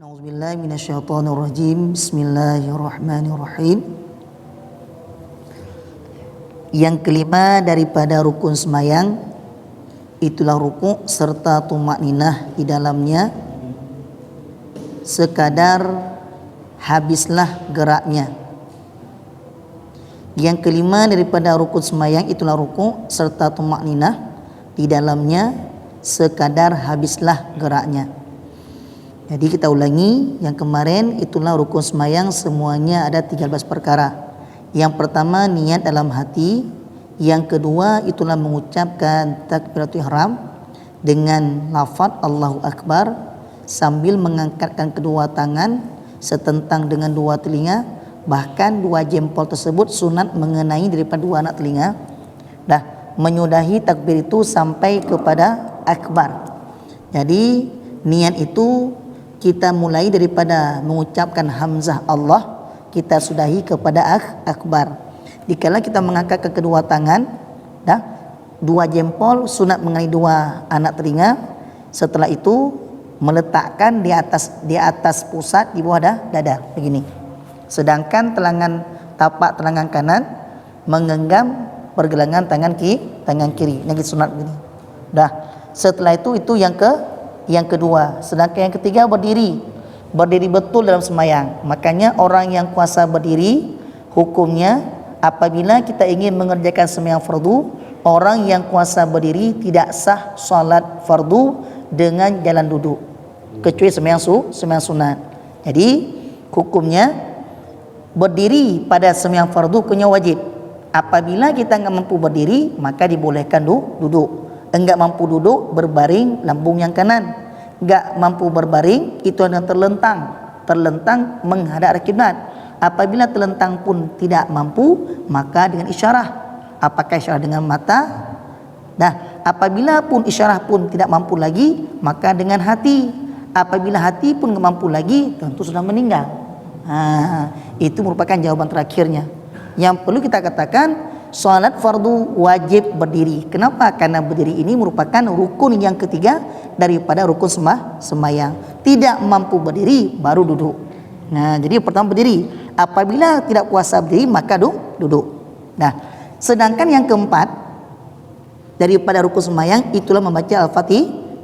A'udzubillahi minasyaitonirrajim. Bismillahirrahmanirrahim. Yang kelima daripada rukun sembahyang itulah ruku' serta tumakninah di dalamnya sekadar habislah geraknya. Yang kelima daripada rukun sembahyang itulah ruku' serta tumakninah di dalamnya sekadar habislah geraknya. Jadi kita ulangi, yang kemarin itulah rukun sembahyang semuanya ada 13 perkara. Yang pertama niat dalam hati, yang kedua itulah mengucapkan takbiratul ihram dengan lafaz Allahu Akbar sambil mengangkatkan kedua tangan setentang dengan dua telinga, bahkan dua jempol tersebut sunat mengenai daripada dua anak telinga. Menyudahi takbir itu sampai kepada akbar. Jadi niat itu kita mulai daripada mengucapkan hamzah Allah, kita sudahi kepada akbar. Dikala kita mengangkat ke kedua tangan, dua jempol sunat mengenai dua anak telinga. Setelah itu meletakkan di atas pusat di bawah dada begini. Sedangkan tapak telangan kanan menggenggam pergelangan tangan kiri. Yang sunat begini. Setelah itu yang kedua. Sedangkan yang ketiga berdiri betul dalam sembahyang. Makanya orang yang kuasa berdiri hukumnya apabila kita ingin mengerjakan sembahyang fardu, orang yang kuasa berdiri tidak sah salat fardu dengan jalan duduk kecuali sembahyang sunat. Jadi hukumnya berdiri pada sembahyang fardu punya wajib. Apabila kita enggak mampu berdiri maka dibolehkan duduk. Enggak mampu duduk, berbaring lambung yang kanan. Enggak mampu berbaring, itu adalah terlentang menghadap kiblat. Apabila terlentang pun tidak mampu, maka dengan isyarah. Apakah isyarah dengan mata? Apabila pun isyarah pun tidak mampu lagi, maka dengan hati. Apabila hati pun enggak mampu lagi, tentu sudah meninggal. Itu merupakan jawaban terakhirnya. Yang perlu kita katakan, salat fardu wajib berdiri. Kenapa? Karena berdiri ini merupakan rukun yang ketiga daripada rukun sembahyang. Tidak mampu berdiri baru duduk. Jadi pertama berdiri. Apabila tidak kuasa berdiri maka duduk. Sedangkan yang keempat daripada rukun sembahyang itulah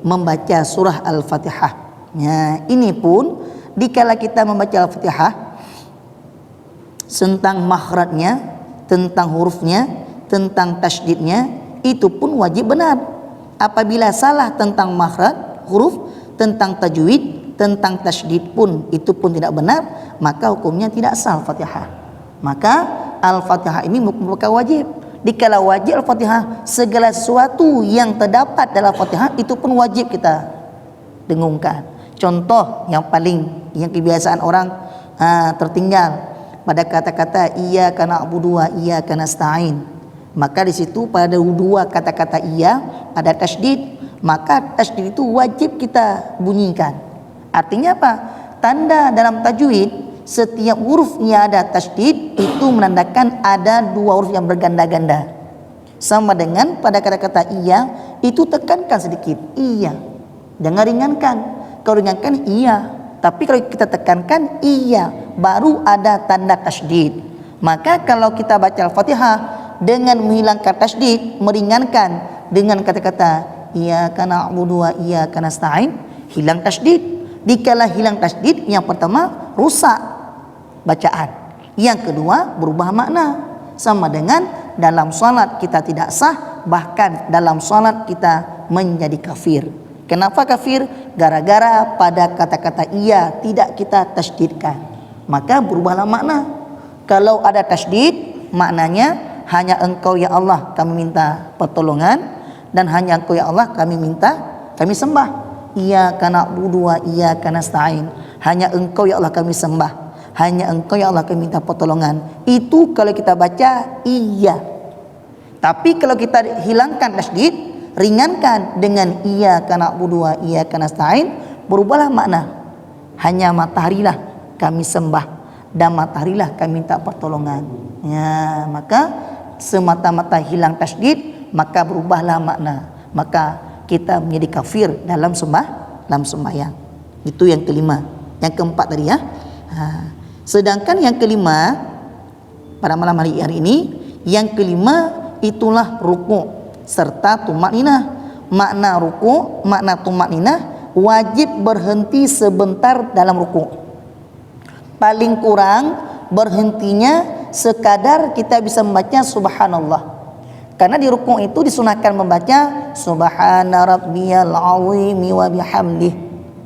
membaca surah Al-Fatihah. Ini pun dikala kita membaca Al-Fatihah tentang makhrajnya, tentang hurufnya, tentang tasydidnya, itu pun wajib benar. Apabila salah tentang makhraj, huruf, tentang tajwid, tentang tasydid pun itu pun tidak benar, maka hukumnya tidak sah Al-Fatihah. Maka Al-Fatihah ini merupakan wajib. Dikala wajib Al-Fatihah, segala sesuatu yang terdapat dalam Al-Fatihah itu pun wajib kita dengungkan. Contoh yang kebiasaan orang tertinggal pada kata-kata iyyaka na'budu wa iyyaka nasta'in. Maka di situ pada dua kata-kata iya ada tasydid, maka tasydid itu wajib kita bunyikan. Artinya apa? Tanda dalam tajwid setiap huruf yang ada tasydid itu menandakan ada dua huruf yang berganda-ganda. Sama dengan pada kata-kata iya itu tekankan sedikit iya. Jangan ringankan. Kalau ringankan iya, tapi kalau kita tekankan iya, baru ada tanda tasydid. Maka kalau kita baca Al-Fatihah dengan menghilangkan tasydid, meringankan dengan kata-kata iyyaka na'budu wa iyyaka nasta'in, hilang tasydid. Dikala hilang tasydid, yang pertama rusak bacaan, yang kedua berubah makna. Sama dengan dalam salat kita tidak sah, bahkan dalam salat kita menjadi kafir. Kenapa kafir? Gara-gara pada kata-kata iya tidak kita tasydidkan, maka berubahlah makna. Kalau ada tasydid, maknanya hanya Engkau ya Allah kami minta pertolongan, dan hanya Engkau ya Allah kami sembah. Iyyaka na'budu wa iyyaka nasta'in. Hanya Engkau ya Allah kami sembah, hanya Engkau ya Allah kami minta pertolongan. Itu kalau kita baca iya. Tapi kalau kita hilangkan tasydid, ringankan dengan iyyaka na'budu wa iyyaka nasta'in, berubahlah makna. Hanya mataharilah kami sembah dan mataharilah kami minta pertolongan. Maka semata-mata hilang tasydid, maka berubahlah makna. Maka kita menjadi kafir dalam sembahyang. Itu yang kelima. Yang keempat tadi ya. Sedangkan yang kelima pada malam hari ini, yang kelima itulah ruku serta tumakninah. Makna ruku, makna tumakninah, wajib berhenti sebentar dalam ruku. Paling kurang berhentinya sekadar kita bisa membaca subhanallah. Karena di ruku itu disunahkan membaca subhana rabbiyal azimi wa bihamdih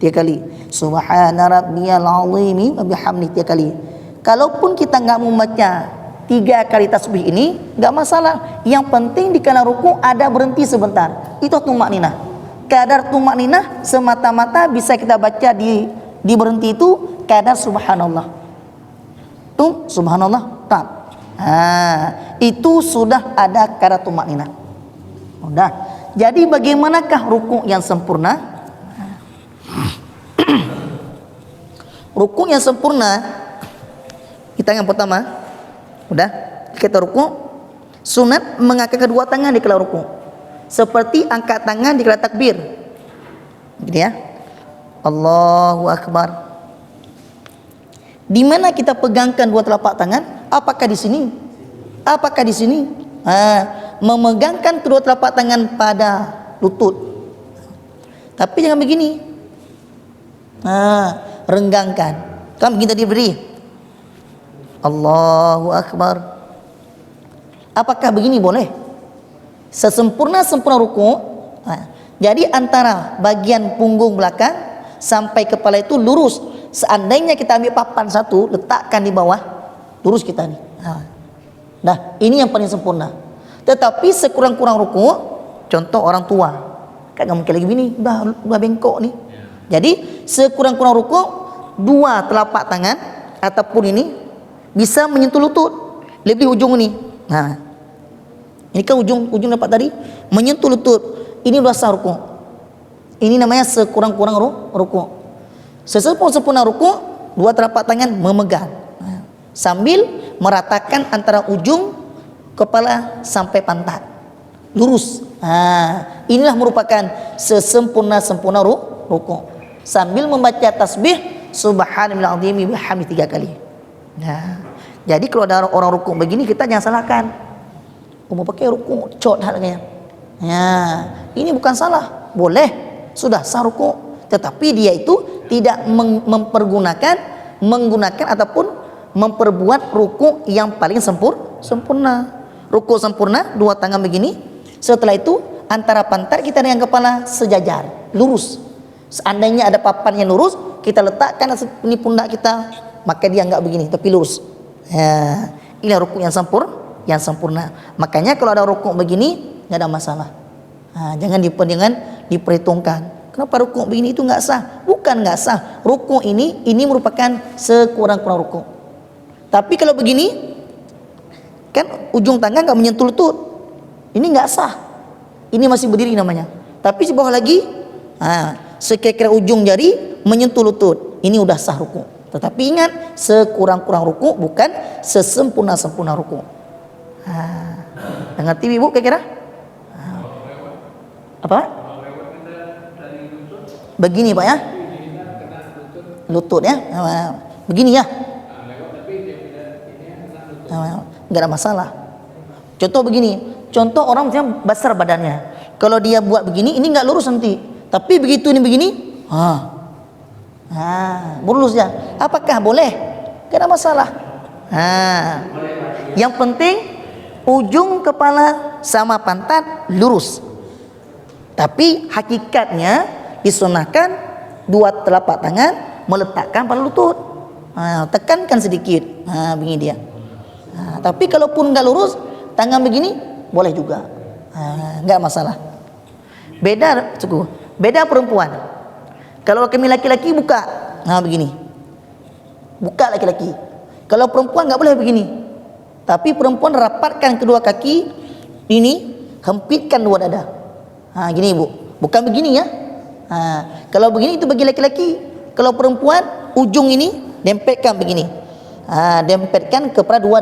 3 kali. Subhana rabbiyal azimi wa bihamdih 3 kali. Kalaupun kita enggak membaca 3 kali tasbih ini, enggak masalah. Yang penting di kala ruku ada berhenti sebentar. Itu tumakninah. Kadar tumakninah semata-mata bisa kita baca di berhenti itu kadar subhanallah. Tuh subhanallah tak. Itu sudah ada kadar tumakninah. Udah. Jadi bagaimanakah ruku yang sempurna? Ruku yang sempurna, kita yang pertama, udah kita ruku, sunat mengangkat kedua tangan di kala ruku, seperti angkat tangan di kala takbir, gitu ya. Allahu Akbar. Di mana kita pegangkan dua telapak tangan? Apakah di sini? Apakah di sini? Memegangkan kedua telapak tangan pada lutut. Tapi jangan begini. Renggangkan. Kan begini tadi beri. Allahu Akbar. Apakah begini boleh? Sesempurna-sempurna ruku. Jadi antara bagian punggung belakang sampai kepala itu lurus. Seandainya kita ambil papan satu, letakkan di bawah, lurus kita nih. Nah, ini yang paling sempurna. Tetapi sekurang-kurang ruku, contoh orang tua, kan nggak mungkin lagi begini, udah bengkok nih. Jadi sekurang-kurang ruku, dua telapak tangan ataupun ini bisa menyentuh lutut, lebih ujung ini. Nah, ini kan ujung dapat tadi menyentuh lutut. Ini udah sah ruku. Ini namanya sekurang-kurang ruku. Sesempurna ruku, dua telapak tangan memegang sambil meratakan antara ujung kepala sampai pantat lurus. Inilah merupakan sesempurna ruku sambil membaca tasbih subhanallahil azim bihamdi 3 kali. Jadi kalau ada orang ruku begini, kita jangan salahkan. Mau pakai ruku cot harganya. Ini bukan salah, boleh, sudah sah ruku, tetapi dia itu tidak menggunakan ataupun memperbuat ruku yang paling sempurna. Ruku sempurna, dua tangan begini. Setelah itu antara pantat kita dengan kepala sejajar, lurus. Seandainya ada papan yang lurus, kita letakkan ini pundak kita, maka dia enggak begini, tapi lurus. Ini ruku yang sempurna. Makanya kalau ada ruku begini, enggak ada masalah. Jangan diperhitungkan. Kenapa ruku begini itu enggak sah? Bukan enggak sah. Ruku ini merupakan sekurang-kurang ruku. Tapi kalau begini, kan ujung tangan enggak menyentuh lutut. Ini enggak sah. Ini masih berdiri namanya. Tapi di bawah lagi, sekira-kira ujung jari menyentuh lutut. Ini udah sah ruku. Tetapi ingat, sekurang-kurang ruku, bukan sesempurna-sempurna ruku. Ngerti Ibu kira-kira? Apa? Begini Pak ya, lutut ya, begini ya, nggak ada masalah. Contoh begini, contoh orang misalnya besar badannya, kalau dia buat begini, ini nggak lurus nanti, tapi begitu ini begini, lurus ya. Apakah boleh? Nggak ada masalah. Yang penting ujung kepala sama pantat lurus. Tapi hakikatnya disunahkan dua telapak tangan meletakkan pada lutut, tekankan sedikit, begini dia. Tapi kalaupun nggak lurus, tangan begini boleh juga, nggak masalah. Beda perempuan. Kalau kami laki-laki buka, begini, buka laki-laki. Kalau perempuan nggak boleh begini. Tapi perempuan rapatkan kedua kaki ini, hempitkan dua dada. Gini Ibu, bukan begini ya. Kalau begini itu bagi laki-laki. Kalau perempuan ujung ini dempetkan begini, dempetkan kepada dua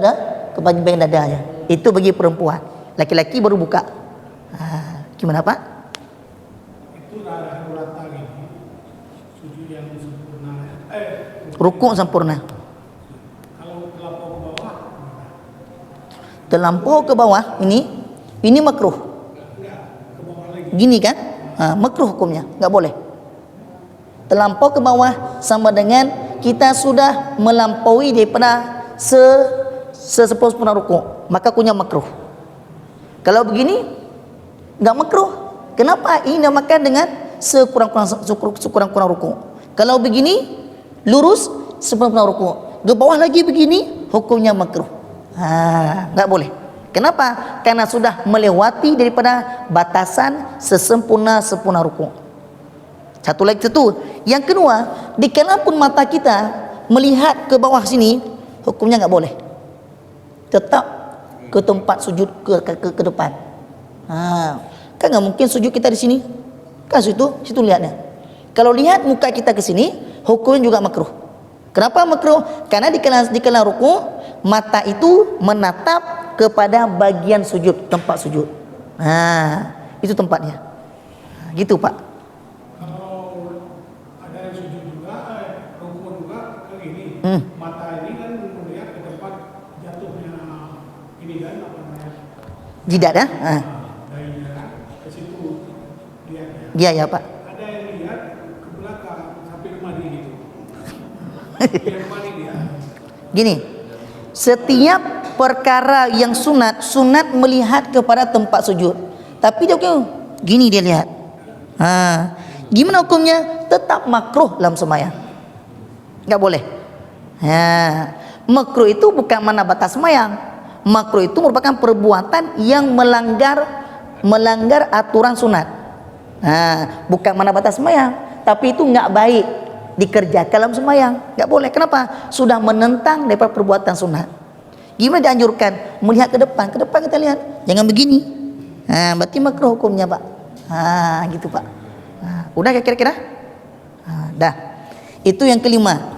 ke bagian dadanya. Itu bagi perempuan. Laki-laki baru buka. Gimana Pak? Itu arah dua tangan, sujud Rukuk sempurna. Terlampau ke bawah ini makruh. Gini kan? Makruh hukumnya, nggak boleh. Terlampau ke bawah sama dengan kita sudah melampaui daripada sesempurna rukuk, maka hukumnya makruh. Kalau begini nggak makruh. Kenapa? Ini namakan dengan sekurang-kurang rukuk. Kalau begini lurus sempurna rukuk, ke bawah lagi begini hukumnya makruh. Nggak boleh. Kenapa? Karena sudah melewati daripada batasan sempurna rukuk. Satu lagi itu. Yang kedua, dikalapun mata kita melihat ke bawah sini, hukumnya nggak boleh. Tetap ke tempat sujud ke depan. Kan nggak mungkin sujud kita di sini. Kan situ lihatnya. Kalau lihat muka kita ke sini, hukumnya juga makruh. Kenapa makruh? Karena dikala rukuk, mata itu menatap kepada bagian sujud, tempat sujud. Itu tempatnya. Gitu, Pak. Kalau ada yang sujud juga, rukuk juga kayak gini. Mata ini kan melihat ke tempat jatuhnya ini kan apa namanya? Jidat ya? Dainya ke situ lihatnya. Iya ya, Pak. Ada yang lihat ke belakang sampai kemari gitu. Yang kemari dia. Gini, setiap perkara yang sunat melihat kepada tempat sujud. Tapi dia gini dia lihat. Gimana hukumnya? Tetap makruh dalam sembahyang. Enggak boleh. Makruh itu bukan mana batas sembahyang. Makruh itu merupakan perbuatan yang melanggar aturan sunat. Bukan mana batas sembahyang, tapi itu enggak baik dikerjakan dalam sembahyang. Enggak boleh. Kenapa? Sudah menentang daripada perbuatan sunat. Gimana dianjurkan? Melihat ke depan kita lihat. Jangan begini. Berarti makruh hukumnya, Pak. Gitu, Pak. Udah kira-kira? Dah. Itu yang kelima.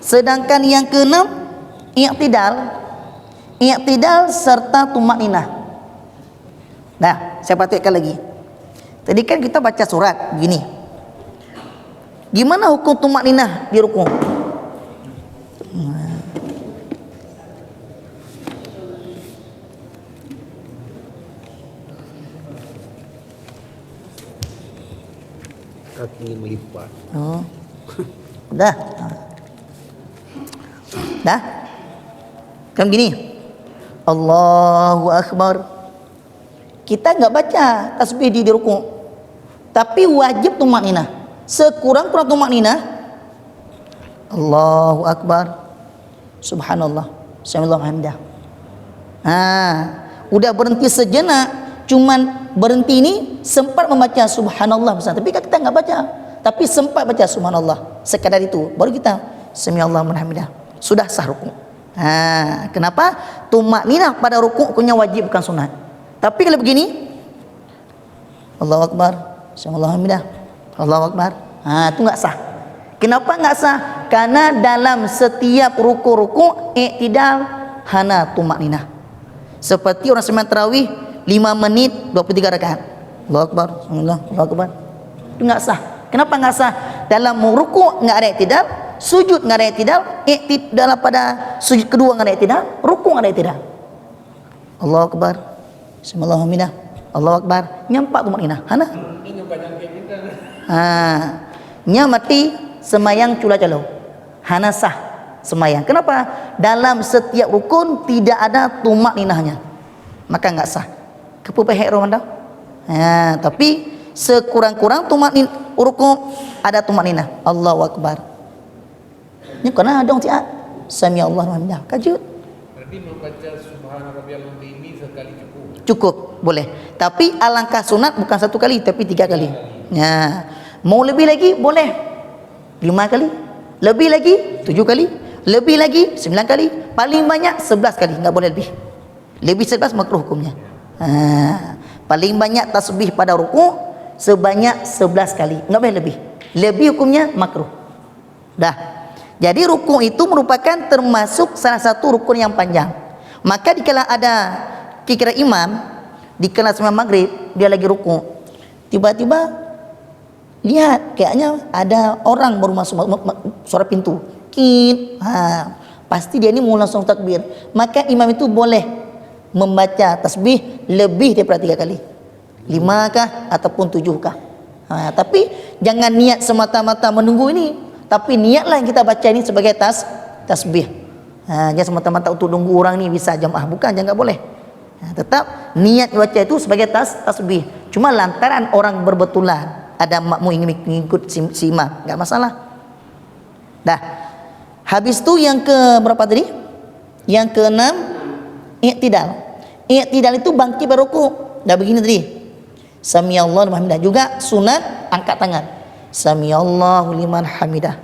Sedangkan yang keenam, i'tidal serta tumakninah. Dah, saya praktekkan lagi. Tadi kan kita baca surat gini. Gimana hukum tumakninah di rukuk? Kaki melipat. Dah. Kan gini. Allahu Akbar. Kita nggak baca tasbih di rukuk, tapi wajib tumakninah. Sekurang-kurang tumakninah. Allahu Akbar. Subhanallah. Alhamdulillah. Udah berhenti sejenak, cuman berhenti ini sempat membaca subhanallah misalnya, tapi kita nggak baca, tapi sempat baca subhanallah, sekadar itu baru kita samiallahu liman hamidah, sudah sah rukuk. Kenapa? Tumakninah pada rukuk hukumnya wajib bukan sunat. Tapi kalau begini Allahu Akbar, samiallahu liman hamidah, Allahu Akbar, itu nggak sah. Kenapa nggak sah? Karena dalam setiap rukuk i'tidal hana tumakninah. Seperti orang sembahyang tarawih 5 menit 23 rakaat. Allahu Akbar, Allahu Akbar. Itu enggak sah. Kenapa enggak sah? Dalam rukuk enggak ada i'tidal, sujud enggak ada i'tidal, dalam pada sujud kedua enggak ada i'tidal, rukuk enggak ada i'tidal. Allahu Akbar. Bismillahirrahmanirrahim. Allahu Akbar. Nyampak tumakninah. Hana? Nya mati semayang cula-calo. Hana sah semayang. Kenapa? Dalam setiap rukun tidak ada tumakninahnya. Maka enggak sah. Kepupehek Ramadan. Tapi sekurang-kurang tumaknin rukuk ada tumakninah. Allahu Akbar. Ini kena dong tiap. Sami Allah alhamdulillah. Kajut. Berarti membaca subhana rabbiyal azim ini sekali cukup. Cukup, boleh. Tapi alangkah sunat bukan 1 kali tapi 3 kali. Mau lebih lagi boleh. 5 kali. Lebih lagi 7 kali. Lebih lagi 9 kali. Paling banyak 11 kali, enggak boleh lebih. Lebih 11 makruh hukumnya. Paling banyak tasbih pada rukuk sebanyak 11 kali, enggak boleh lebih. Lebih hukumnya makruh. Dah. Jadi rukuk itu merupakan termasuk salah satu rukun yang panjang. Maka dikala ada kira imam di kala sembahyang maghrib, dia lagi rukuk, tiba-tiba lihat kayaknya ada orang baru masuk suara pintu. Kit. Pasti dia ini mau langsung takbir. Maka imam itu boleh membaca tasbih lebih daripada 3 kali. 5 kah ataupun 7 kah. Tapi jangan niat semata-mata menunggu ini, tapi niatlah yang kita baca ini sebagai tasbih. Jangan semata-mata untuk tunggu orang ni bisa jamaah, bukan, jangan boleh. Tetap niat baca itu sebagai tasbih. Cuma lantaran orang berbetulan ada makmum ingin mengikut si imam, enggak masalah. Dah. Habis tu yang ke berapa tadi? Yang ke-6 i'tidal. I'tidal itu bangkit berrukuk. Dah begini tadi. Samiallahu liman hamidah. Juga sunat angkat tangan. Samiallahu liman hamidah.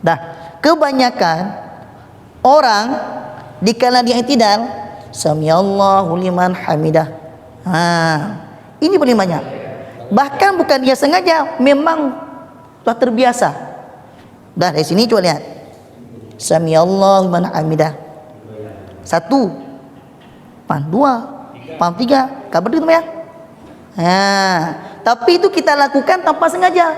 Dah. Kebanyakan orang dikala dia i'tidal, Samiallahu liman hamidah. Ini paling banyak. Bahkan bukan dia sengaja, memang telah terbiasa. Dah dari sini coba lihat. Samiallahu liman hamidah. 1, 2, 3. Kabar itu ya. Tapi itu kita lakukan tanpa sengaja.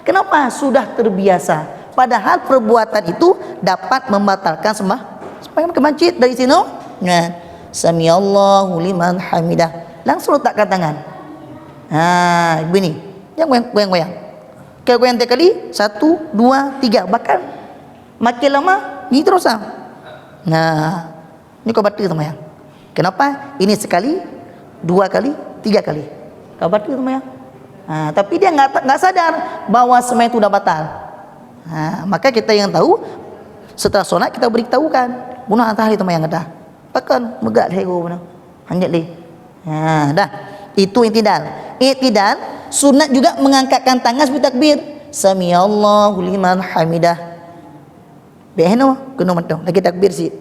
Kenapa? Sudah terbiasa. Padahal perbuatan itu dapat membatalkan sembahyang ke masjid dari sini. Samiallahu liman hamidah. Langsung letakkan tangan. Begini. Jangan goyang-goyang. Kalau goyang 3 kali, 1, 2, 3. Bahkan makin lama ni terus. Ini kau batal sembahyang. Kenapa? Ini sekali, 2 kali, 3 kali. Kau batal sembahyang. Tapi dia enggak sadar bahwa sembahyang itu dah batal. Maka kita yang tahu, setelah solat kita beritahukan, guna antara itu sembahyang dah. Bahkan megak hero benar. Hanjat leh. Dah. Itu i'tidal. I'tidal sunat juga mengangkatkan tangan sebelum takbir. Samiallahu liman hamidah. Behno kena mantau lagi takbir sih.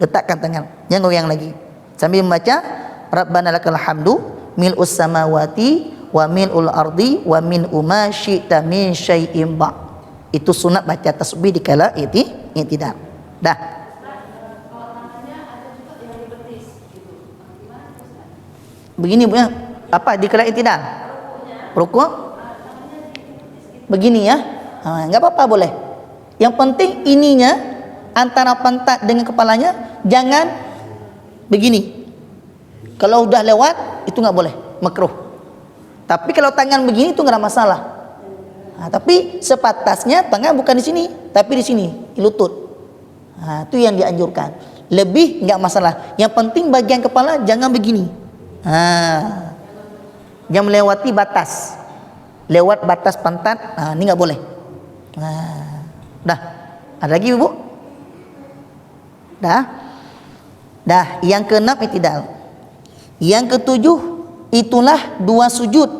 Letakkan tangan. Jangan goyang lagi. Sambil membaca Rabbana lakal hamdu mil'us samawati wa mil'ul ardi wa min ma syi'ta min syai'in ba'. Itu sunat baca tasbih dikala i'tidal. Dah. Begini punya apa dikala i'tidal? Rukuk begini ya. Enggak apa-apa boleh. Yang penting ininya antara pantat dengan kepalanya jangan begini. Kalau udah lewat itu enggak boleh, makruh. Tapi kalau tangan begini itu enggak ada masalah. Tapi sepatasnya tangan bukan di sini, tapi di sini, di lutut. Itu yang dianjurkan. Lebih enggak masalah. Yang penting bagian kepala jangan begini. Jangan melewati batas. Lewat batas pantat, ini enggak boleh. Dah. Ada lagi Ibu? Dah. Yang ke-6 i'tidal. Yang ke-7 itulah 2 sujud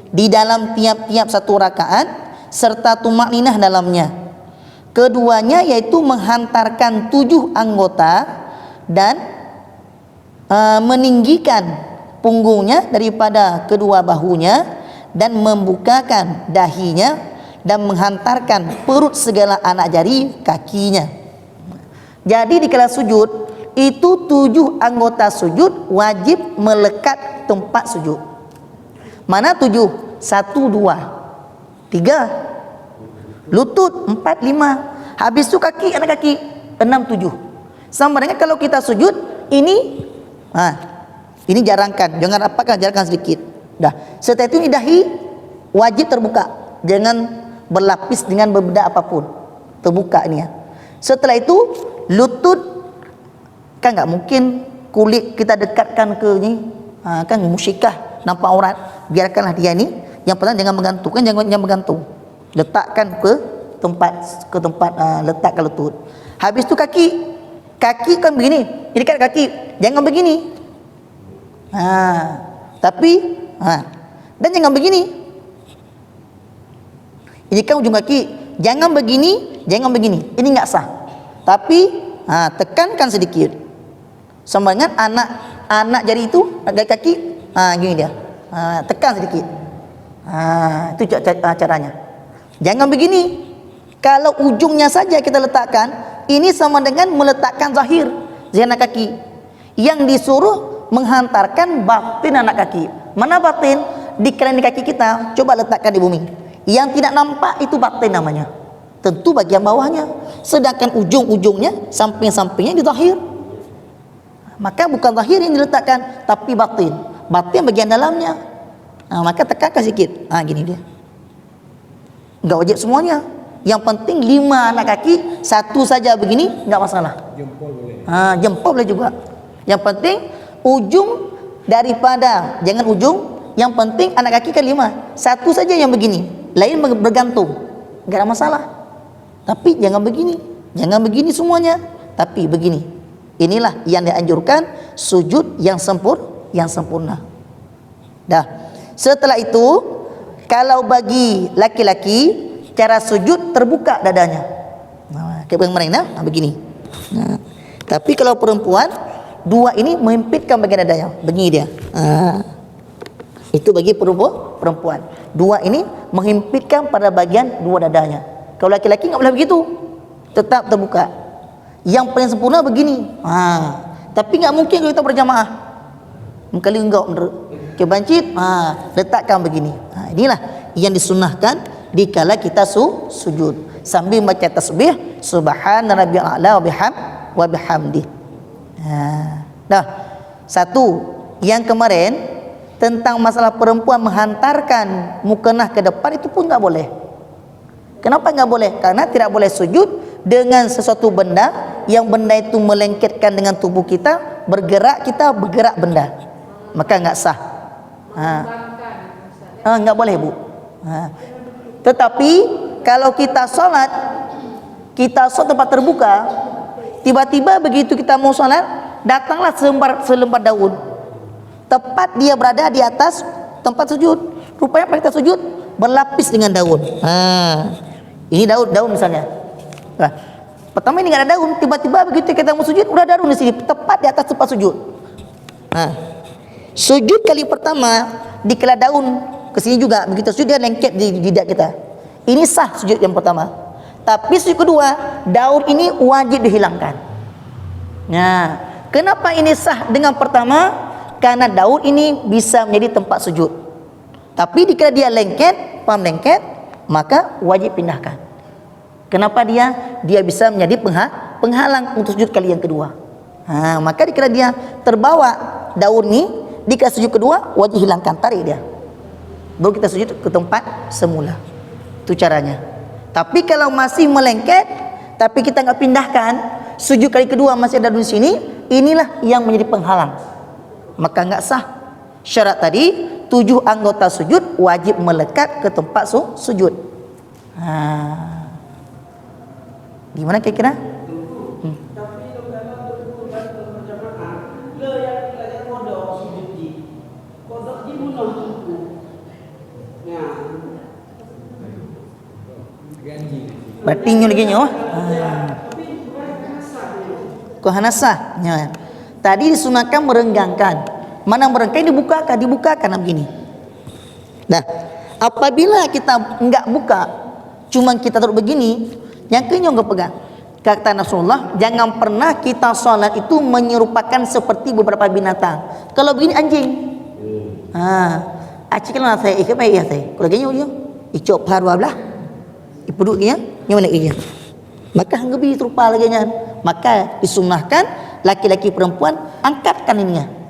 di dalam tiap-tiap satu rakaat serta tumakninah dalamnya. Keduanya yaitu menghantarkan 7 anggota dan meninggikan punggungnya daripada kedua bahunya dan membukakan dahinya dan menghantarkan perut segala anak jari kakinya. Jadi di kala sujud itu 7 anggota sujud wajib melekat tempat sujud. Mana 7? 1, 2, 3 lutut, 4, 5. Habis itu kaki, anak kaki 6, 7. Sama dengan kalau kita sujud ini ini jarangkan, jangan apakan, jarangkan sedikit. Dah. Setelah itu ini dahi wajib terbuka. Jangan berlapis dengan bebedak apapun. Terbuka ini ya. Setelah itu lutut kan enggak mungkin kulit kita dekatkan ke ni. Kan musyikah nampak aurat. Biarkanlah dia ni. Yang penting jangan menggantung, kan jangan menggantung. Letakkan ke tempat letakkan lutut. Habis tu kaki. Kaki kan begini. Ini kan kaki. Jangan begini. Tapi dan jangan begini. Ini kan ujung kaki. Jangan begini, jangan begini. Ini enggak sah. Tapi tekankan sedikit. Sama dengan anak jari itu, jari kaki, gini dia. Tekan sedikit. Itu caranya. Jangan begini. Kalau ujungnya saja kita letakkan, ini sama dengan meletakkan zahir anak kaki. Yang disuruh menghantarkan batin anak kaki. Mana batin? di kaki kita, coba letakkan di bumi. Yang tidak nampak itu batin namanya. Tentu bagian bawahnya. Sedangkan ujung-ujungnya, samping-sampingnya di zahir. Maka bukan zahir yang diletakkan, tapi batin. Batin bagian dalamnya. Maka tekankan sedikit. Gini dia. Enggak wajib semuanya. Yang penting 5 anak kaki, 1 saja begini, enggak masalah. Jempol boleh. Jempol boleh juga. Yang penting ujung daripada, jangan ujung. Yang penting anak kaki kan 5, 1 saja yang begini, lain bergantung, enggak ada masalah. Tapi jangan begini semuanya, tapi begini. Inilah yang dianjurkan, sujud yang sempurna. Dah. Setelah itu, kalau bagi laki-laki, cara sujud terbuka dadanya. Kayak kemarin begini. Tapi kalau perempuan, 2 ini menghempitkan bagian dadanya, begini dia. Itu bagi perempuan. 2 ini menghempitkan pada bagian 2 dadanya. Kalau laki-laki enggak boleh begitu. Tetap terbuka. Yang paling sempurna begini. Tapi enggak mungkin kalau kita berjamaah. Mengkali enggak kebancit, letakkan begini. Inilah yang disunnahkan dikala kita sujud sambil baca tasbih subhana rabbiyal a'la wa bihamdi. Dah. 1 yang kemarin tentang masalah perempuan menghantarkan mukenah ke depan, itu pun enggak boleh. Kenapa enggak boleh? Karena tidak boleh sujud dengan sesuatu benda yang benda itu melengketkan dengan tubuh kita, bergerak benda. Maka enggak sah. Enggak boleh, Bu. Tetapi kalau kita sholat tempat terbuka, tiba-tiba begitu kita mau sholat, datanglah selembar daun. Tepat dia berada di atas tempat sujud. Rupanya pas kita sujud berlapis dengan daun. Ini daun misalnya. Pertama ini enggak ada daun, tiba-tiba begitu kita mau sujud udah daun di sini, tepat di atas tempat sujud. Sujud kali pertama dikala daun ke sini juga, begitu sujud dia lengket di jidat kita. Ini sah sujud yang pertama. Tapi sujud kedua, daun ini wajib dihilangkan. Kenapa ini sah dengan pertama? Karena daun ini bisa menjadi tempat sujud. Tapi jika dia lengket, maka wajib pindahkan. Kenapa dia bisa menjadi penghalang untuk sujud kali yang kedua. Maka jika dia terbawa daun ini, jika sujud kedua wajib hilangkan, tarik dia. Baru kita sujud ke tempat semula. Itu caranya. Tapi kalau masih melengket, tapi kita enggak pindahkan, sujud kali kedua masih ada daun di sini, inilah yang menjadi penghalang. Maka enggak sah. Syarat tadi 7 anggota sujud wajib melekat ke tempat sujud. Gimana kira-kira? Tapi kalau berkurban berjamaah, le yang belajar kodok sujud di kodok di munah tuku. Berarti nyu lagi nyu. Kohanasah. Tadi disunahkan merenggangkan. Mana merenggang dibukakan begini. Nah, apabila kita enggak buka, cuma kita taruh begini, yang kenyong enggak pegang. Kata Rasulullah, jangan pernah kita sholat itu menyerupakan seperti beberapa binatang. Kalau begini anjing. Acik kalau saya ikut baik ya saya. Kalau gini dia, icop haru ablah. Ipuduk dia, yang mana dia? Maka hanggebi terupa lagi nya. Maka disunnahkan laki-laki perempuan angkatkan ininya.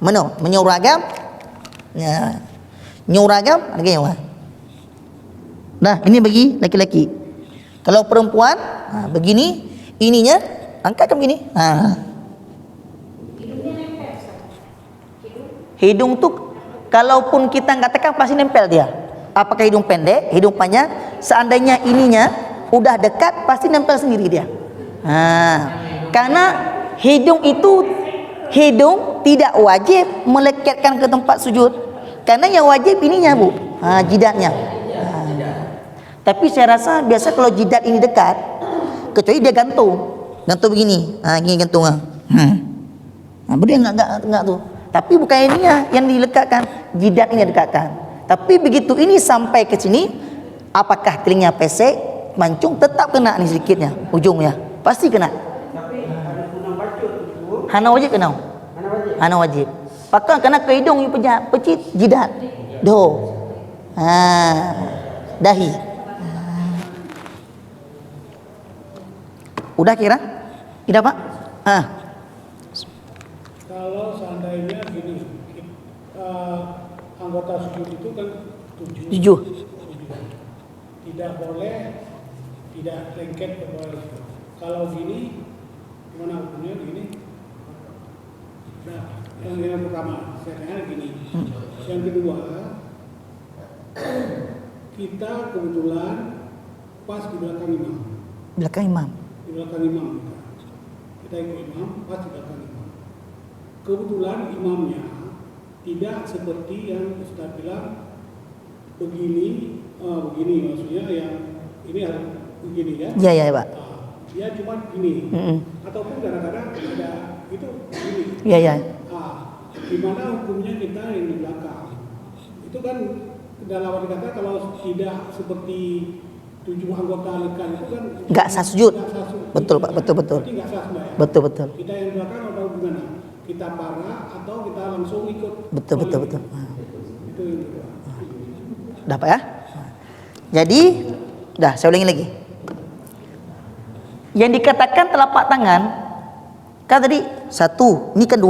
Mana? Menyuragam. Nyuragam lagi yang mana? Nah, ini bagi laki-laki. Kalau perempuan, begini, ininya angkatkan begini. Hidung tuh kalaupun kita enggak tekan pasti nempel dia. Apakah hidung pendek, hidung panjang, seandainya ininya udah dekat pasti nempel sendiri dia. Karena hidung tidak wajib melekatkan ke tempat sujud. Karena yang wajib ininya, Bu, jidatnya. Tapi saya rasa biasa kalau jidat ini dekat, kecuali dia gantung begini, gini gantung. Dia enggak tuh. Tapi bukan ininya yang dilekatkan, jidat ini dekatkan. Tapi begitu ini sampai ke sini, apakah telinga pesek, mancung, tetap kena nih sedikitnya, ujungnya, pasti kena. Tapi ada punang bacot itu. Hana wajib kena. Hana Ana wajib. Pakai kena ke hidung you pecit jidat. Do. Dahi. Udah kira? Tidak Pak? Kalau seandainya gini, anggota sujud itu kan 7. 7. Tidak boleh tidak lengket ke bawah itu. Kalau gini, gimana hukumnya gini? Nah, yang pertama, saya tanya gini. Yang kedua, kita kebetulan pas di belakang imam. Belakang imam. Di belakang imam kita ikut imam, pas di belakang imam. Kebetulan imamnya tidak seperti yang Ustaz bilang begini, maksudnya yang ini harus begini ya. Iya Pak. Dia cuma gini. Ataupun kadang-kadang ada itu gini. Iya. Gimana hukumnya kita yang di belakang? Itu kan dalam arti kata kalau tidak seperti 7 anggota lekan itu kan Enggak sah sujud. Betul Pak, betul. Jadi nggak sah sembahyang. Betul. Kita yang di belakang atau gimana? Kita para atau kita langsung ikut? Betul. Itu yang kedua. Udah Pak ya? Jadi, saya ulangi lagi. Yang dikatakan telapak tangan, kan tadi 1, ini kan 2,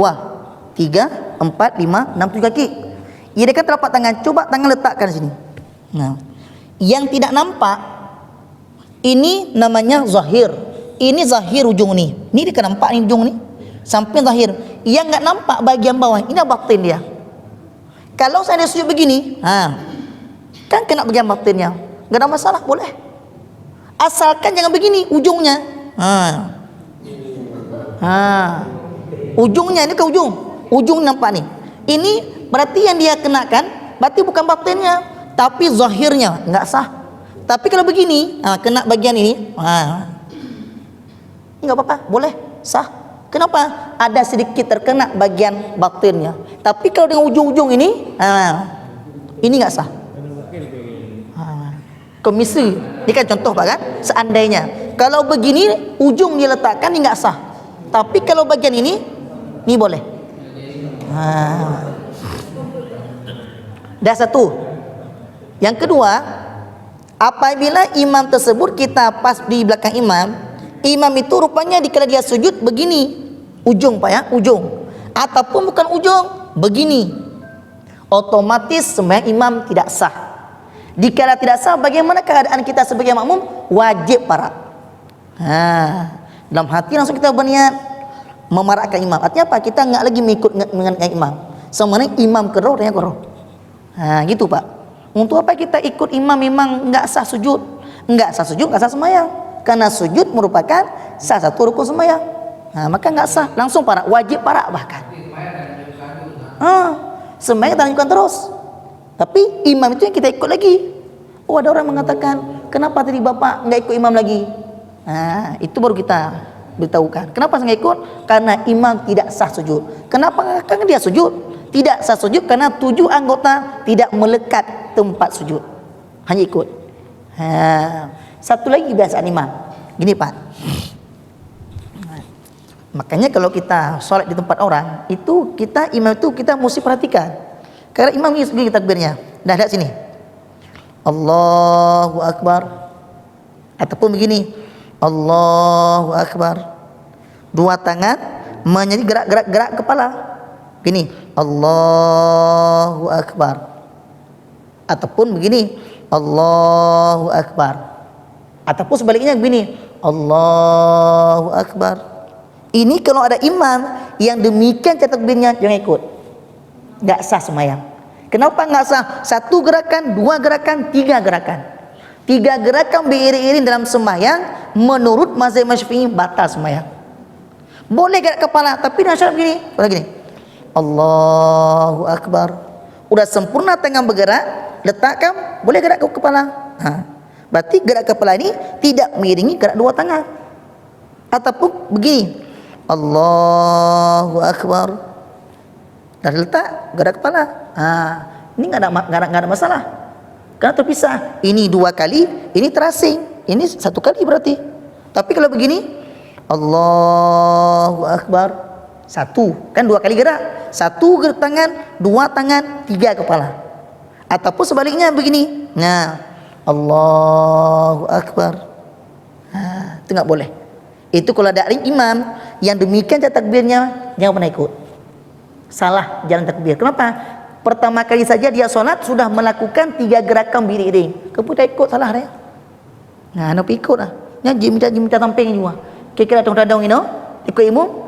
3, 4, 5, 6, 7 kaki. Ia dekat telapak tangan, coba tangan letakkan sini. Nah, yang tidak nampak ini namanya zahir. Ini zahir ujung ni. Ini dia kan nampak ni ujung ni. Sampai zahir. Yang enggak nampak bagian bawah, ini batin dia. Kalau saya sujud begini, kan kena bagian batinnya. Enggak ada masalah, boleh. Asalkan jangan begini ujungnya. Ujungnya ini ke ujung nampak nih. Ini berarti yang dia kenakan berarti bukan batinnya, tapi zahirnya enggak sah. Tapi kalau begini, kena bagian ini, enggak apa-apa, boleh, sah. Kenapa? Ada sedikit terkena bagian batinnya. Tapi kalau dengan ujung-ujung ini enggak sah. Komisi, ini kan contoh Pak kan? Seandainya kalau begini ujung dia letakkan ini enggak sah. Tapi kalau bagian ini boleh. Dah satu. Yang kedua, apabila imam tersebut kita pas di belakang imam itu rupanya dikala dia sujud begini, ujung Pak ya, ujung. Ataupun bukan ujung, begini. Otomatis sembahyang imam tidak sah. Dikala tidak sah, bagaimana keadaan kita sebagai makmum? Wajib para. Dalam hati langsung kita berniat memarakkan imam. Artinya apa? Kita enggak lagi mengikut dengan imam. Sebenarnya imam keroh dan keroh. Gitu Pak. Untuk apa kita ikut imam memang enggak sah sujud? Enggak sah sujud, enggak sah sembahyang. Karena sujud merupakan salah satu rukun sembahyang. Maka enggak sah. Langsung para, wajib para bahkan. Sembahyang kita lanjutkan terus. Tapi imam itu yang kita ikut lagi. Ada orang mengatakan, kenapa tadi Bapak enggak ikut imam lagi? Itu baru kita beritahukan. Kenapa saya enggak ikut? Karena imam tidak sah sujud. Kenapa? Karena dia sujud. Tidak sah sujud karena 7 anggota tidak melekat tempat sujud. Hanya ikut. Satu lagi kebiasaan imam. Gini Pak. Makanya kalau kita sholat di tempat orang, itu imam itu kita mesti perhatikan. Karena imam ini segini takbirnya. Dah lihat sini. Allahu Akbar. Ataupun begini. Allahu Akbar. 2 tangan menjadi gerak kepala. Gini. Allahu Akbar. Ataupun begini. Allahu Akbar. Ataupun sebaliknya begini. Allahu Akbar. Ini kalau ada imam yang demikian takbirnya, jangan ikut. Enggak sah sembahyang. Kenapa enggak sah? 1 gerakan, 2 gerakan, 3 gerakan. 3 gerakan beriring-iring dalam sembahyang menurut mazhab Syafi'i batal sembahyang. Boleh gerak kepala, tapi dengan syarat begini. Gini. Allahu Akbar. Udah sempurna tangan bergerak, letakkan, boleh gerak ke kepala. Berarti gerak kepala ini tidak mengiringi gerak 2 tangan. Ataupun begini. Allahu Akbar. Dah letak gerak kepala. Ini enggak ada masalah. Karena terpisah. Ini 2 kali, ini terasing. Ini 1 kali berarti. Tapi kalau begini, Allahu Akbar, Satu, kan 2 kali gerak. 1 tangan, 2 tangan, 3 kepala. Ataupun sebaliknya begini. Nah, Allahu Akbar. Itu enggak boleh. Itu kalau ada imam yang demikian cara takbirnya, jangan pernah ikut. Salah jalan takbir. Kenapa? Pertama kali saja dia solat sudah melakukan 3 gerakan beriring. Kemudian ikut salah dia. Nah, nak ikut lah. Minta samping juga. Kira-kira tong-tadong ini, ikut imam.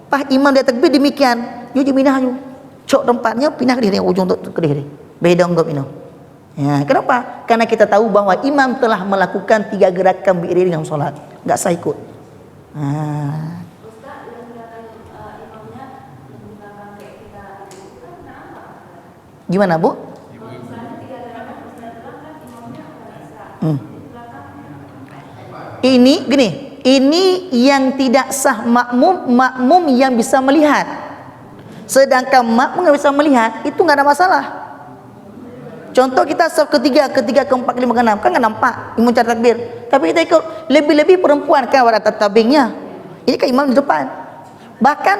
Pas imam dia takbir demikian, you pindah you. Cok tempatnya pindah ke diri ujung ke diri. Beda anggap ini. Ya, kenapa? Karena kita tahu bahwa imam telah melakukan 3 gerakan beriring dalam solat. Enggak sah ikut. Nah. Gimana Bu? Ini gini, ini yang tidak sah makmum yang bisa melihat. Sedangkan makmum yang bisa melihat itu nggak ada masalah. Contoh kita saf ketiga, keempat, kelima, keenam kan nggak nampak imam cara takbir, tapi kita ikut. Lebih-lebih perempuan kan ada tabingnya. Ini kan imam di depan. Bahkan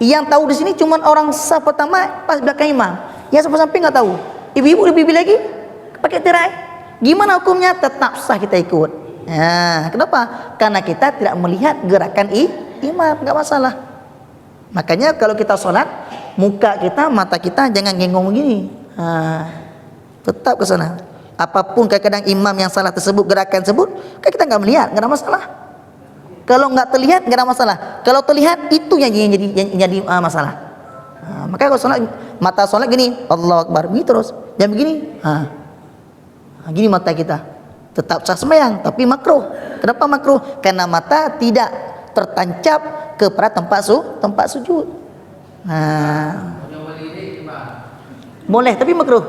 yang tahu di sini cuma orang saf pertama pas belakang imam. Yang samping nggak tahu. Ibu-ibu lebih lagi pakai tirai. Gimana hukumnya? Tetap sah kita ikut. Nah, kenapa? Karena kita tidak melihat gerakan imam, nggak masalah. Makanya kalau kita sholat, muka kita, mata kita jangan gengong begini. Nah, tetap ke sana. Apapun kadang-kadang imam yang salah tersebut, gerakan tersebut, kan kita nggak melihat, nggak ada masalah. Kalau nggak terlihat, nggak ada masalah. Kalau terlihat, itu yang jadi masalah. Nah, makanya kalau sholat, mata sholat gini, Allahu Akbar, begini terus, jangan begini. Gini mata kita, tetap sah sembahyang, tapi makruh. Kenapa makruh? Karena mata tidak tertancap kepada tempat sujud. Nah, boleh, tapi makruh.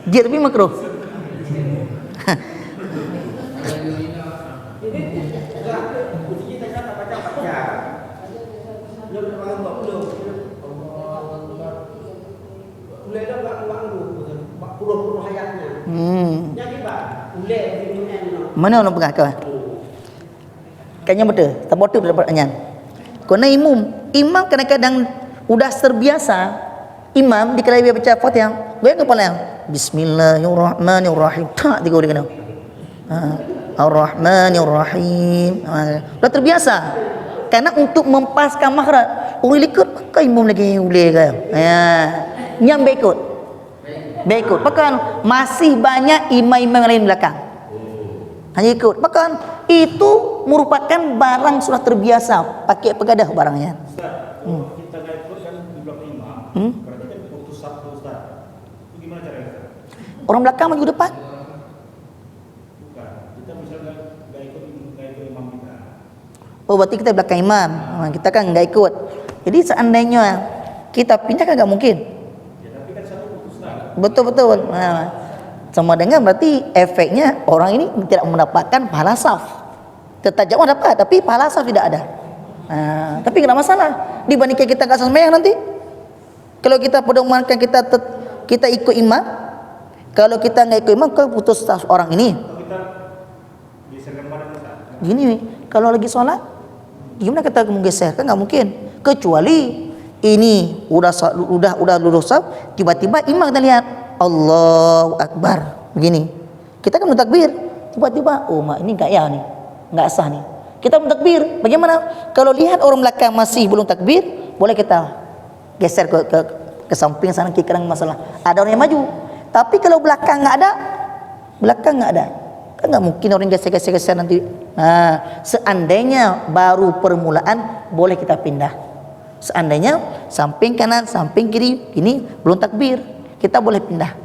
Tapi makruh. Mana orang pegang kau? Kayaknya betul, tak betul dapatnya. Kerana imam kadang-kadang udah terbiasa. Imam dikala dia baca Fatihah, goyang kepala. Bismillahirrahmanirrahim. Tak tiga kali kena. Ar-Rahmanirrahim. Sudah terbiasa. Karena untuk mempaskan makhraj, orang ikut pakai imam lagi boleh ke? Nyam ikut. Baikut. Bahkan masih banyak imam-imam yang lain belakang. Hanya ikut. Bahkan itu merupakan barang sudah terbiasa pakai pegadah barangnya. Ustaz, kita nggak ikut kan di belakang imam, berarti kan putus satu Ustaz. Itu gimana caranya? Orang belakang maju depan. Bukan, kita misalnya nggak ikut imam kita. Oh, berarti kita belakang imam. Kita kan nggak ikut. Jadi seandainya kita pindah kan nggak mungkin. Ya, tapi kan satu putus Ustaz. Betul. Sama dengan berarti efeknya orang ini tidak mendapatkan pahala saf. Tetap jawab dapat, tapi pahala saf tidak ada. Tapi tidak masalah. Dibandingkan kita nggak sembahyang nanti. Kalau kita pedomankan kita ikut imam, kalau kita nggak ikut imam, kau putus saf orang ini. Atau kita geserkan badan Ustaz. Gini, kalau lagi sholat, gimana kita menggeser? Kan nggak mungkin. Kecuali ini udah lurus saf, tiba-tiba imam kita lihat Allahu Akbar begini, kita kan mentakbir, tiba-tiba mak ini enggak ya nih, enggak sah nih, kita mentakbir. Bagaimana kalau lihat orang belakang masih belum takbir, boleh kita geser ke samping sana, kira masalah, ada orang yang maju. Tapi kalau belakang enggak ada, kan enggak mungkin orang geser nanti. Seandainya baru permulaan, boleh kita pindah. Seandainya samping kanan, samping kiri ini belum takbir, kita boleh pindah.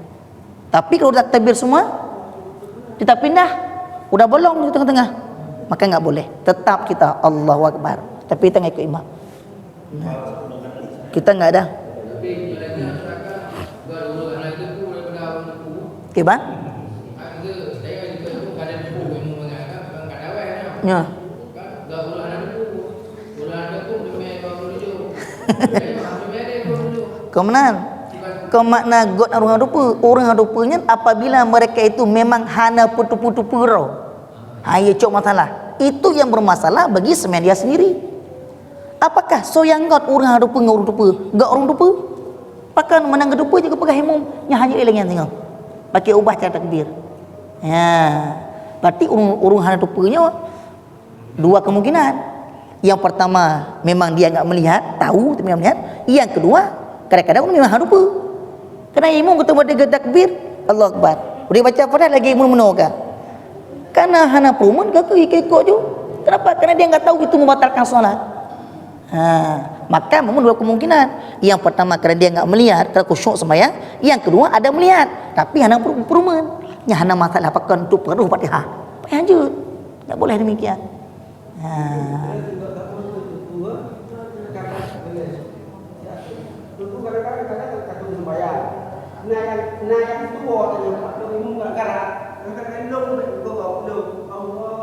Tapi kalau udah takbir semua, kita pindah, udah bolong di tengah-tengah, maka nggak boleh. Tetap kita Allahu Akbar, tapi kita nggak ikut imam. Kita nggak ada. Okay, bang? Ya. Kau makna god orang rupa. Orang rupanya apabila mereka itu memang hana putu-putu pura. Ia cok masalah. Itu yang bermasalah bagi semen dia sendiri. Apakah so yang ngot orang rupa ngau rupa, gak orang rupa? Pakai menang rupa juga pakai hemum, nya hanya eleng yang tengok. Pakai ubah cara takbir. Ya. Berarti urung hana rupanya dua kemungkinan. Yang pertama memang dia enggak melihat, tahu tapi enggak melihat. Yang kedua, kadang-kadang memang hana rupa. Karena imam ketemu dia takbir, Allahu Akbar. Dia baca apa dah lagi imam menolak. Karena hana perumun ikut je. Kenapa? Karena dia enggak tahu itu membatalkan solat. Maka memang dua kemungkinan. Yang pertama kerana dia enggak melihat, kerana khusyuk sembahyang. Yang kedua ada melihat, tapi hana perumun. Nya hana masalah pakai untuk penuh Fatihah. Payah je. Tak boleh demikian. Nah yang tua tanya Pak Imam enggak karat. Kadang-kadang long Allah.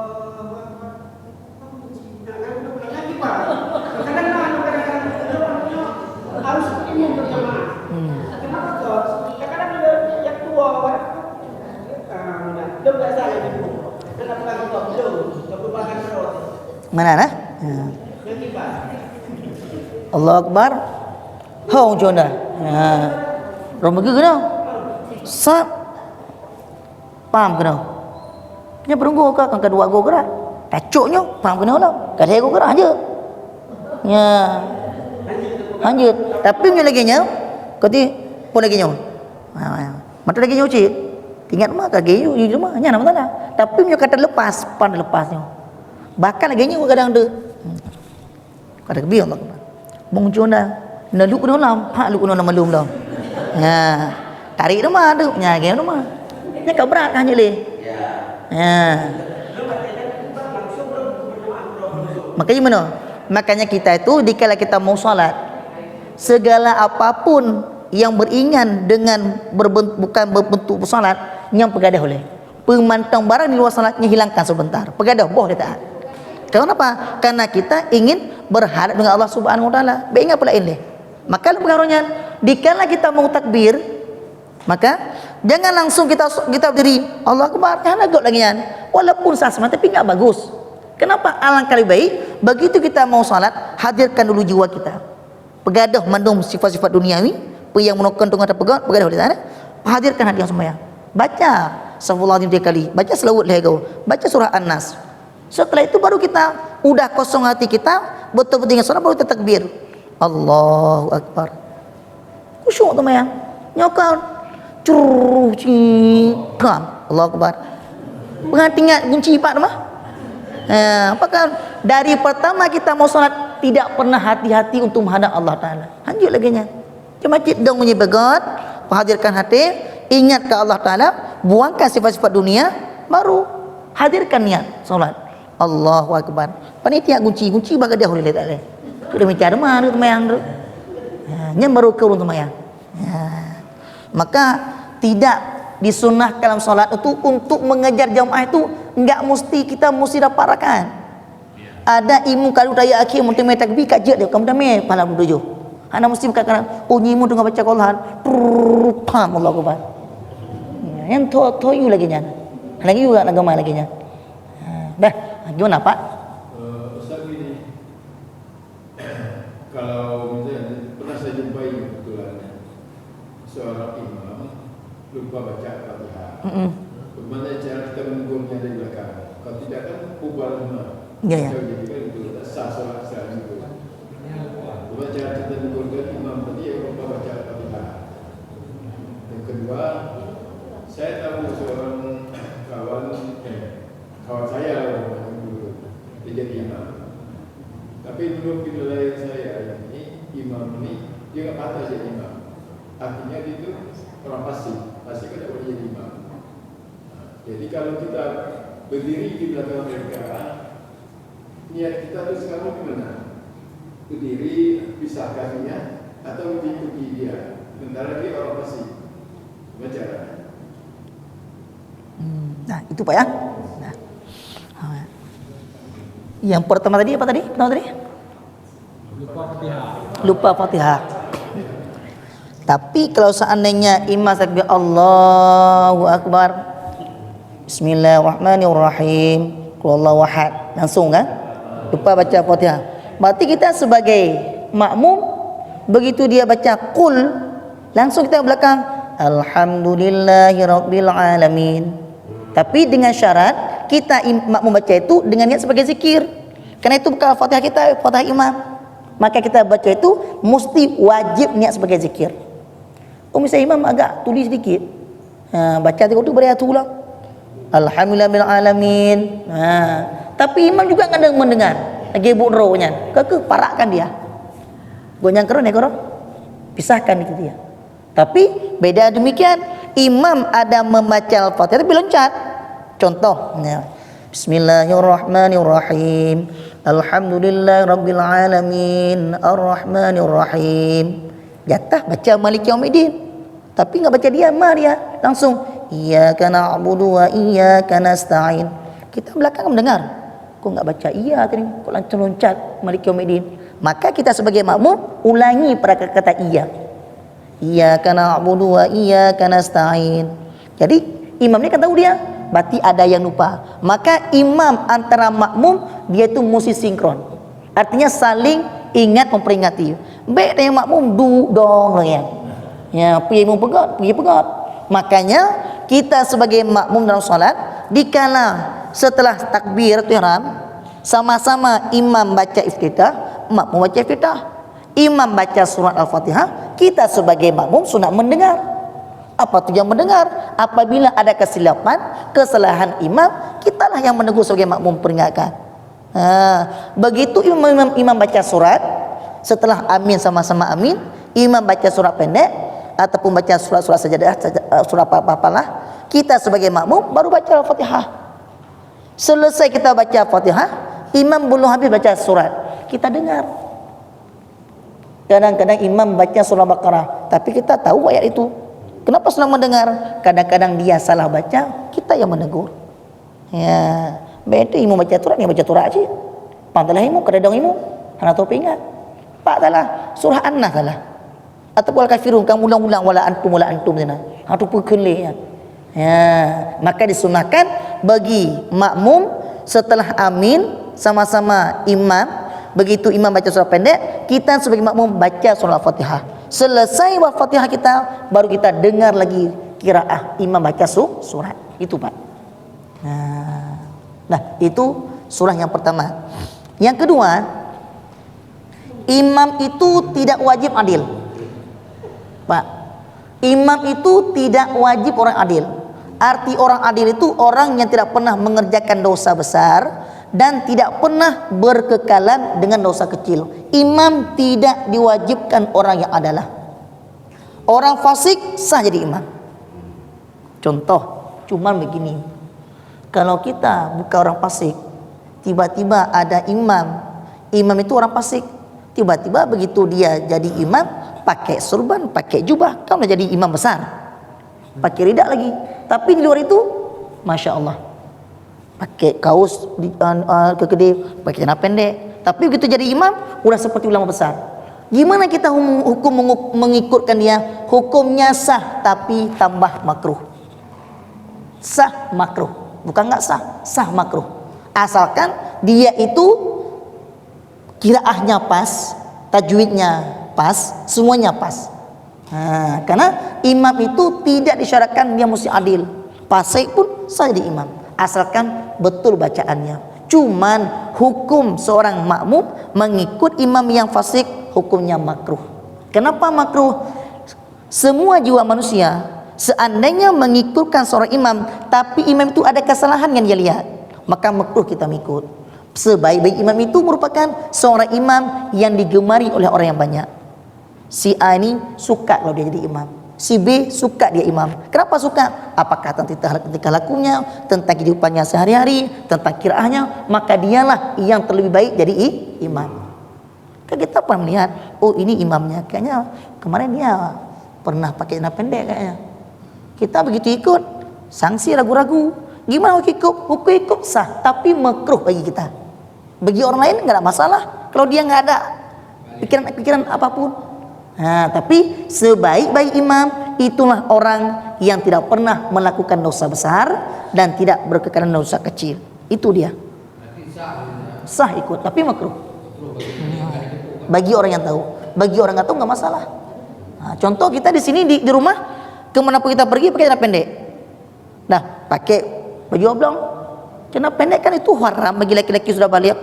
Harus imam berjamaah. Kenapa kok? Kadang-kadang yang tua kan. Dia enggak salah itu. Kenapa kau belum? Kau bahkan terus. Mana nah? Yang kipas. Allahu Akbar. Hau jona. Rumah ke kena? Sat. Paham kena? Nya berunggu ke kan kedua go gerak. Tacuknya paham kena lah. Kadai go gerak aje. Nya. Lanjut. Tapi punya lagi nya. Kati pun lagi nya. Mata lagi nya uci. Tinggal rumah kaki di rumah nya nama tanah. Tapi punya kata lepas, pan lepasnya. Bahkan lagi nya kadang ada. Kata kebiang tak. Bung jona. Nak kena lam, pak lu kena malum dah. Tarik rumah tu, nya game rumah. Nya kau berat hanya le. Makanya mana? Makanya kita itu dikala kita mau salat, segala apapun yang beringan dengan bukan berbentuk salat, yang pegadah oleh. Pemantang barang di luar salatnya hilangkan sebentar. Pegadah boh dia taat. Kenapa? Karena kita ingin berharap dengan Allah Subhanahu wa taala. Baik ingat pula ini. Maka pengaruhnya dikala kita mau takbir, maka jangan langsung kita berdiri Allah Akbar, jangan agak lagi kan. Walaupun sasma tapi enggak bagus. Kenapa? Alangkah lebih baik begitu kita mau salat, hadirkan dulu jiwa kita. Pegadah mandum sifat-sifat duniawi, yang menokkan tengah pegadah di sana, hadirkan hati yang sembahyang. Baca astagfirullahaladzim 3 kali, baca selawat lego, baca surah An-Nas. Setelah itu baru kita udah kosong hati kita, betul-betul ingat salat baru kita takbir. Allahu Akbar. Khusyuk tu mayang. Nyokal curuh cikam. Allahu Akbar. Berhati ingat kunci 4 mah. Apakah dari pertama kita mau salat tidak pernah hati-hati untuk menghadap Allah Taala. Lanjut lagi nya. Cuma cik dong punya begot, hadirkan hati, ingat ke Allah Taala, buangkan sifat-sifat dunia, baru hadirkan niat salat. Allahu Akbar. Panitia kunci bagi dia boleh tak leh. Sudah bicara mana tu mayang tu. Nya baru ke urun tu mayang. Maka tidak disunnah dalam solat itu untuk mengejar jamaah itu enggak mesti kita mesti dapatkan. Ada imu kalau daya akhir mesti mai takbir kajak dia kamu dah mai pala tujuh. Ana mesti katakan oh nyimu dengan baca Quran. Pam Allahu Akbar. Yang to you lagi nya. Lagi juga agama lagi nya. Dah, gimana Pak? Ustaz ini kalau misalnya pernah saya jumpai kebetulan seorang imam lupa baca Fatihah. Bagaimana cara kita menegurnya dari belakang? Kalau tidak kan bubar semua. Ya. Jadi kan itu sah solat secara itu. Bagaimana cara kita menegurkan imam tadi yang lupa baca Fatihah? Yang kedua, saya tahu seorang kawan saya dulu dia jadi imam. Tapi menurut penilaian saya ini imam ini dia nggak patah jadi imam. Artinya dia itu orang pasif kan tidak boleh jadi imam. Jadi kalau kita berdiri di belakang mereka, niat kita itu sekarang gimana? Berdiri pisah kakinya atau mengikuti dia? Sementara dia orang pasif. Gimana caranya? Nah, itu Pak ya. Nah. Yang pertama tadi apa tadi? Lupa Fatihah. Tapi kalau seandainya imam takbir Allahu Akbar, Bismillahirrahmanirrahim, Qul huwallahu ahad, langsung kan? Lupa baca Fatihah. Berarti kita sebagai makmum, begitu dia baca qul, langsung kita belakang alhamdulillahirabbil alamin. Tapi dengan syarat kita makmum baca itu dengan niat sebagai zikir. Karena itu bukan Fatihah kita, Fatihah imam. Maka kita baca itu mesti wajib niat sebagai zikir. Misalnya imam agak tulis sedikit, baca tengok tu beriat ulang alhamdulillahirabbil alamin. Tapi imam juga kadang mendengar lagi budronya, parakkan dia. Gonyang keron ya keron. Pisahkan itu dia. Tapi beda demikian, imam ada membaca Al-Fatihah tapi loncat. Contohnya Bismillahirrahmanirrahim. Alhamdulillahirabbil alamin. Arrahmanirrahim. Jatah baca Maliki Yaumiddin. Tapi enggak baca dia dia, langsung iyyaka na'budu wa iyyaka nasta'in. Kita belakang mendengar. Kok enggak baca iya tadi? Kok loncat Maliki Yaumiddin? Maka kita sebagai makmum ulangi pada kata iya. Iyyaka na'budu wa iyyaka nasta'in. Jadi imam ni kan tahu dia, berarti ada yang lupa. Maka imam antara makmum dia itu mesti sinkron. Artinya saling ingat memperingati. Baik yang makmum dong ya. Ya, pergi pegat. Makanya kita sebagai makmum dalam salat, dikala setelah takbiratul ihram sama-sama imam baca iftitah, makmum baca iftitah. Imam baca surat Al-Fatihah, kita sebagai makmum sunat mendengar. Apa tujuan mendengar? Apabila ada kesalahan imam, kitalah yang menegur sebagai makmum peringatkan. Begitu imam baca surat, setelah amin sama-sama amin, imam baca surat pendek ataupun baca surat-surat sajadah, surat apa-apalah, kita sebagai makmum baru baca Al-Fatihah. Selesai kita baca Al-Fatihah, imam belum habis baca surat, kita dengar. Kadang-kadang imam baca surah Baqarah, tapi kita tahu ayat itu. Kenapa senang mendengar? Kadang-kadang dia salah baca, kita yang menegur. Ya, beda imam baca surat, dia baca surat aja. Pantalah imam, kadang imam, hana tahu ingat. Pak salah, surah An-Nas salah. Ataupun Al-Kafirun, kamu ulang-ulang wala antum sana. Atau pekelih ya. Ya, maka disunahkan bagi makmum setelah amin sama-sama imam. Begitu imam baca surah pendek, kita sebagai makmum baca surah Al-Fatihah. Selesai Al-Fatihah kita, baru kita dengar lagi qiraah imam baca surat. Itu Pak. Nah, itu surah yang pertama. Yang kedua, imam itu tidak wajib adil. Pak, imam itu tidak wajib orang adil. Arti orang adil itu orang yang tidak pernah mengerjakan dosa besar dan tidak pernah berkekalan dengan dosa kecil. Imam tidak diwajibkan orang yang adalah. Orang fasik sah jadi imam. Contoh, cuman begini. Kalau kita bukan orang fasik, tiba-tiba ada imam. Imam itu orang fasik. Tiba-tiba begitu dia jadi imam, pakai surban, pakai jubah, kan udah jadi imam besar. Pakai ridak lagi. Tapi di luar itu, Masya Allah, pakai kaos kekedai, pakai celana pendek. Tapi begitu jadi imam, udah seperti ulama besar. Gimana kita hukum mengikutkan dia? Hukumnya sah, tapi tambah makruh. Sah makruh, bukan nggak sah, sah makruh. Asalkan dia itu qiraahnya pas, tajwidnya pas, semuanya pas. Karena imam itu tidak disyaratkan dia mesti adil. Fasik pun sah jadi imam, asalkan betul bacaannya. Cuman hukum seorang makmum mengikut imam yang fasik, hukumnya makruh. Kenapa makruh? Semua jiwa manusia seandainya mengikutkan seorang imam, tapi imam itu ada kesalahan yang dia lihat, maka makruh kita mengikut. Sebaik-baik imam itu merupakan seorang imam yang digemari oleh orang yang banyak. Si A ini suka kalau dia jadi imam, si B suka dia imam. Kenapa suka? Apakah tentang tingkah lakunya, tentang kehidupannya sehari-hari, tentang qiraahnya, maka dialah yang terlebih baik jadi imam. Kan kita pernah melihat, oh ini imamnya, kayaknya kemarin dia pernah pakai celana pendek kayaknya. Kita begitu ikut, sanksi ragu-ragu. Gimana hukum ikut sah, tapi makruh bagi kita. Bagi orang lain nggak ada masalah kalau dia nggak ada pikiran apapun. Tapi sebaik-baik imam itulah orang yang tidak pernah melakukan dosa besar dan tidak berkekalan dosa kecil. Itu dia. sah ikut, tapi makruh. Bagi orang yang tahu, bagi orang nggak tahu nggak masalah. Nah, contoh kita di sini di rumah, kemana pun kita pergi pakai celana pendek. Nah, pakai baju oblong, celana pendek kan itu haram bagi laki-laki sudah balik.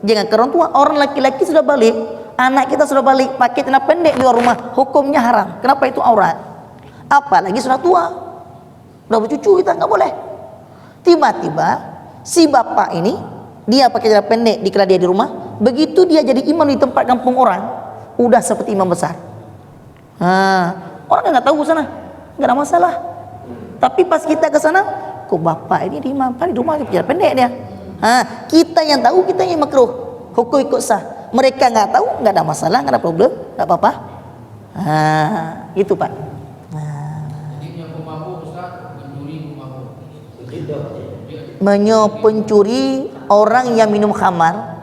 Jangan ke orang tua, orang laki-laki sudah balik, anak kita sudah balik, pakai celana pendek di luar rumah, hukumnya haram. Kenapa? Itu aurat. Apalagi sudah tua, udah bercucu, kita nggak boleh. Tiba-tiba si bapak ini dia pakai celana pendek dikala dia di rumah. Begitu dia jadi imam di tempat kampung orang, udah seperti imam besar. Orang nggak tahu ke sana, nggak ada masalah. Tapi pas kita ke sana, kok bapak ini di imam, di rumah pakai celana pendek dia. Kita yang tahu, kita yang makruh, hukum ikut sah. Mereka nggak tahu, nggak ada masalah, nggak ada problem, nggak apa-apa. Itu Pak. Jadi yang pemabuk Ustaz, mencuri pemabuk. Pencuri, orang yang minum khamar,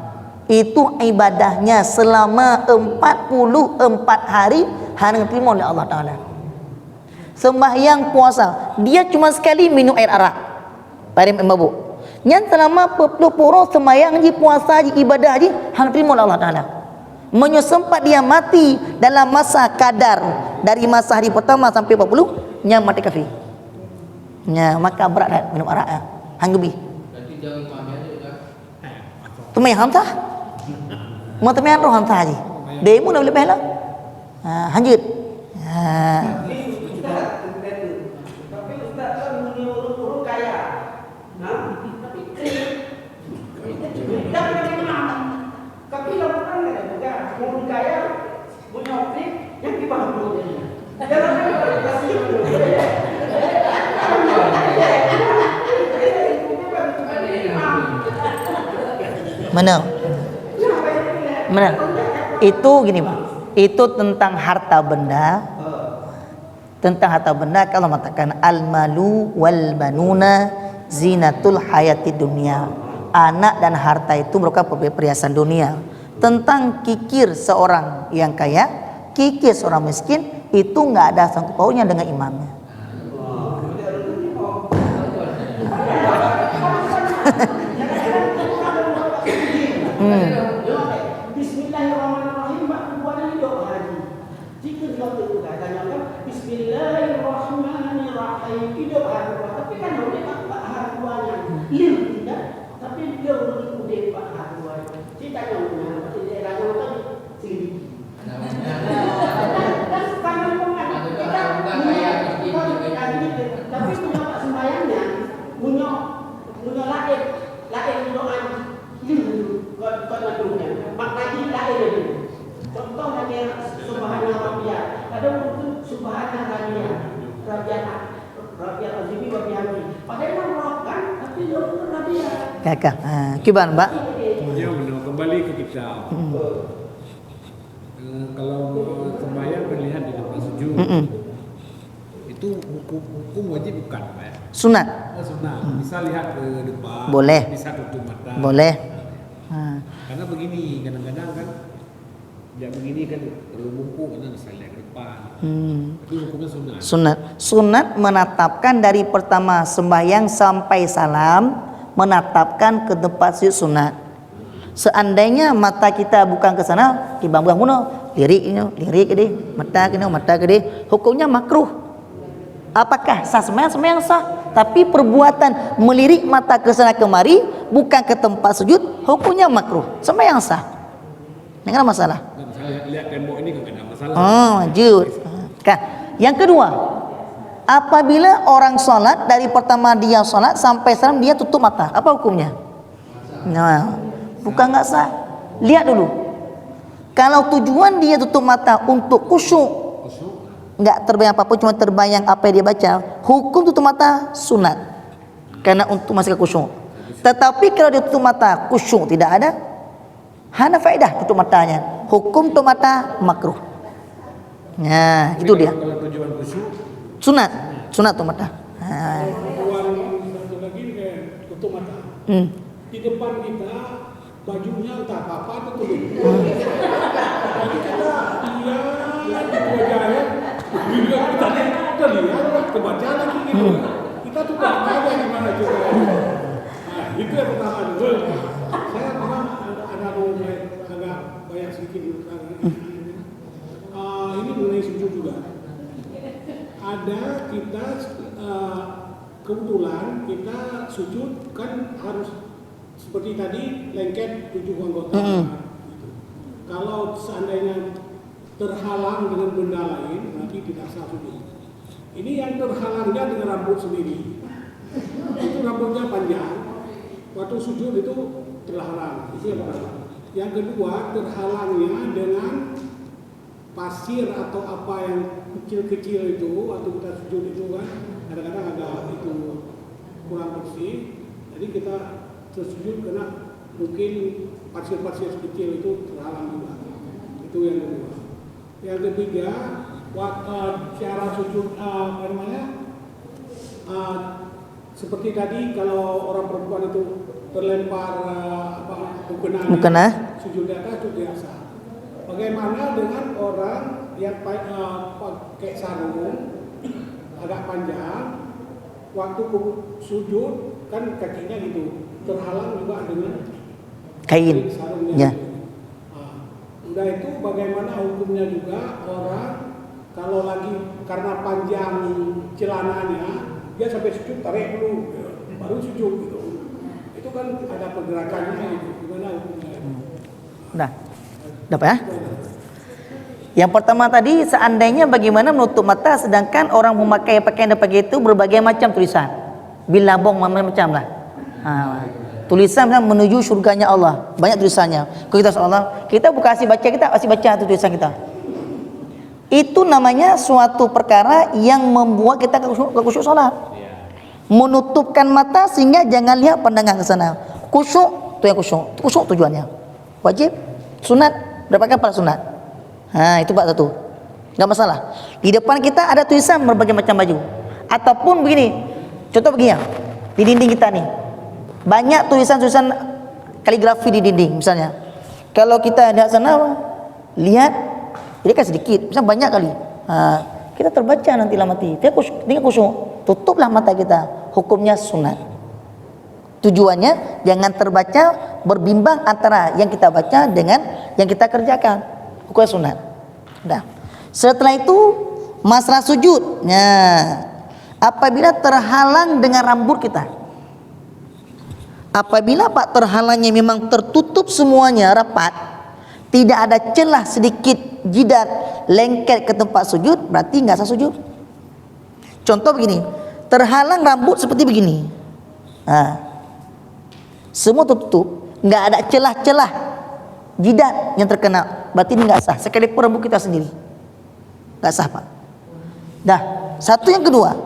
itu ibadahnya selama 44 hari hanya diterima oleh Allah Ta'ala. Sembahyang puasa, dia cuma sekali minum air arak, pada mabuk. Yang selama 40 sembahyang haji, puasa haji, ibadah haji hanya diterima oleh Allah Ta'ala. Sempat dia mati dalam masa kadar dari masa hari pertama sampai 40, nya mati kafir. Maka berat minum arak, hanggebi. Berarti jangan mami aja kan. Tumai hamsah. Mau teman roh hamsah haji. Demo dah lebih lah. Lanjut. Tapi Ustaz kan menyuruh kaya. Tapi tapi lakukan nggak juga mau kaya, punya optik yang dibangun. Jangan kasih Mana? Itu gini Pak. Itu tentang harta benda. Tentang harta benda, kalau mengatakan al-malu wal banuna zinatul hayati dunia. Anak dan harta itu merupakan perhiasan dunia. Tentang kikir seorang yang kaya, kikir seorang miskin, itu nggak ada sangkut pautnya dengan imamnya. Bismillahirrahmanirrahim. Buatnya doa haji. Jika waktu itu katanya kan Bismillahirrahmanirrahim itu haji. Tapi kan dia tak hajinya. Lim tidak. Tapi dia udah pak haji. Jika nyonya, tapi dia nanya tadi sini. Dan sekarang tapi punya pak sembayangnya punya lain doa karena dunia maknanya lain itu. Contoh hanya subhana rabbiyah. Ada untuk subhana rabbiyah azimi wa bihamdi. Padahal Rabb kan, tapi dia rabbiyah. Kakak. Kiban Mbak. Ya benar, kembali ke kita. Kalau sembahyang melihat di depan sujud, itu hukum wajib bukan Pak ya? Sunat. Sunat. Bisa lihat ke depan. Boleh. Bisa tutup mata. Boleh. Karena begini, kadang-kadang kan ya begini kan kalau bungkuk kan bisa lihat ke depan. Tapi hukumnya sunat. Sunat menatapkan dari pertama sembahyang sampai salam, menatapkan ke tempat sujud sunat. Seandainya mata kita bukan ke sana, ibang buah muno, lirik ini, mata ke hukumnya makruh. Apakah sah sembahyang sah, tapi perbuatan melirik mata ke sana kemari bukan ke tempat sujud, hukumnya makruh. Sembahyang sah. Enggak ada masalah. Misalnya lihat tembok ini enggak ada masalah. Lanjut. Yang kedua, apabila orang sholat dari pertama dia sholat sampai salam dia tutup mata, apa hukumnya? Bukan nggak sah. Lihat dulu. Kalau tujuan dia tutup mata untuk khusyuk, nggak terbayang apapun, cuma terbayang apa yang dia baca, hukum tutup mata sunat, karena untuk masih khusyuk. Tetapi kalau dia tutup mata khusyuk tidak ada, hana faedah tutup matanya, hukum tutup mata makruh. Nah, itu dia. Kalau tujuan khusyuk, Sunat tutup mata. tujuan satu lagi kayak tutup mata. Di depan kita bajunya entah apa itu tutup. Jadi kita wajahnya, kita lihat kebaca lagi gitu. Kita tuh tak tahu gimana juga. Nah, itu yang pertama dulu. Saya memang ada mau agak banyak sedikit ini mengenai sujud juga. Ada kita kebetulan kita sujud kan harus seperti tadi lengket 7 anggota. Gitu. Kalau seandainya terhalang dengan benda lain, nanti tidak sah sujud. Ini yang terhalangnya dengan rambut sendiri. Itu rambutnya panjang. Waktu sujud itu terhalang. Itu yang pertama. Yang kedua, terhalangnya dengan pasir atau apa yang kecil-kecil itu waktu kita sujud itu kan kadang-kadang ada itu kurang bersih. Jadi kita tersujud karena mungkin pasir-pasir kecil itu terhalang juga. Itu yang kedua. Yang ketiga, cara sujud seperti tadi kalau orang perempuan itu terlempar mukena sujud di atas itu biasa. Bagaimana dengan orang yang pakai sarung agak panjang, waktu sujud kan kakinya gitu terhalang juga dengan kain. Sarungnya. Ya. Udah itu bagaimana hukumnya juga orang kalau lagi karena panjang celananya dia sampai sujud tarik dulu baru sujud gitu. Itu kan ada pergerakannya itu. Gimana hukumnya? Nah. Dapat ya? Yang pertama tadi seandainya bagaimana menutup mata sedangkan orang memakai pakaian dan pakai itu berbagai macam tulisan. Bilabong macam lah. Tulisan menuju surganya Allah. Banyak tulisannya. Kalau kita Allah, kita bukan kasih baca, kita kasih baca itu tulisan kita. Itu namanya suatu perkara yang membuat kita khusyuk salat. Menutupkan mata sehingga jangan lihat pandangan ke sana. Khusyuk, itu yang khusyuk. Khusyuk tujuannya. Wajib, sunat. Berapa kali sunat? Itu bab satu. Enggak masalah. Di depan kita ada tulisan berbagai macam baju. Ataupun begini. Contoh begini ya. Di dinding kita nih. Banyak tulisan-tulisan kaligrafi di dinding misalnya. Kalau kita lihat sana lihat ini kan sedikit, misalnya banyak kali. Kita terbaca nanti lah mati. Tinggal khusyuk. Tutuplah mata kita. Hukumnya sunat. Tujuannya jangan terbaca berbimbang antara yang kita baca dengan yang kita kerjakan. Hukum sunat. Nah, setelah itu masalah sujud. Apabila terhalang dengan rambut kita. Apabila Pak terhalangnya memang tertutup semuanya rapat, tidak ada celah sedikit jidat lengket ke tempat sujud, berarti nggak sah sujud. Contoh begini, terhalang rambut seperti begini. Semua tertutup, nggak ada celah-celah jidat yang terkena, berarti ini nggak sah. Sekalipun rambut kita sendiri, nggak sah Pak. Dah, satu yang kedua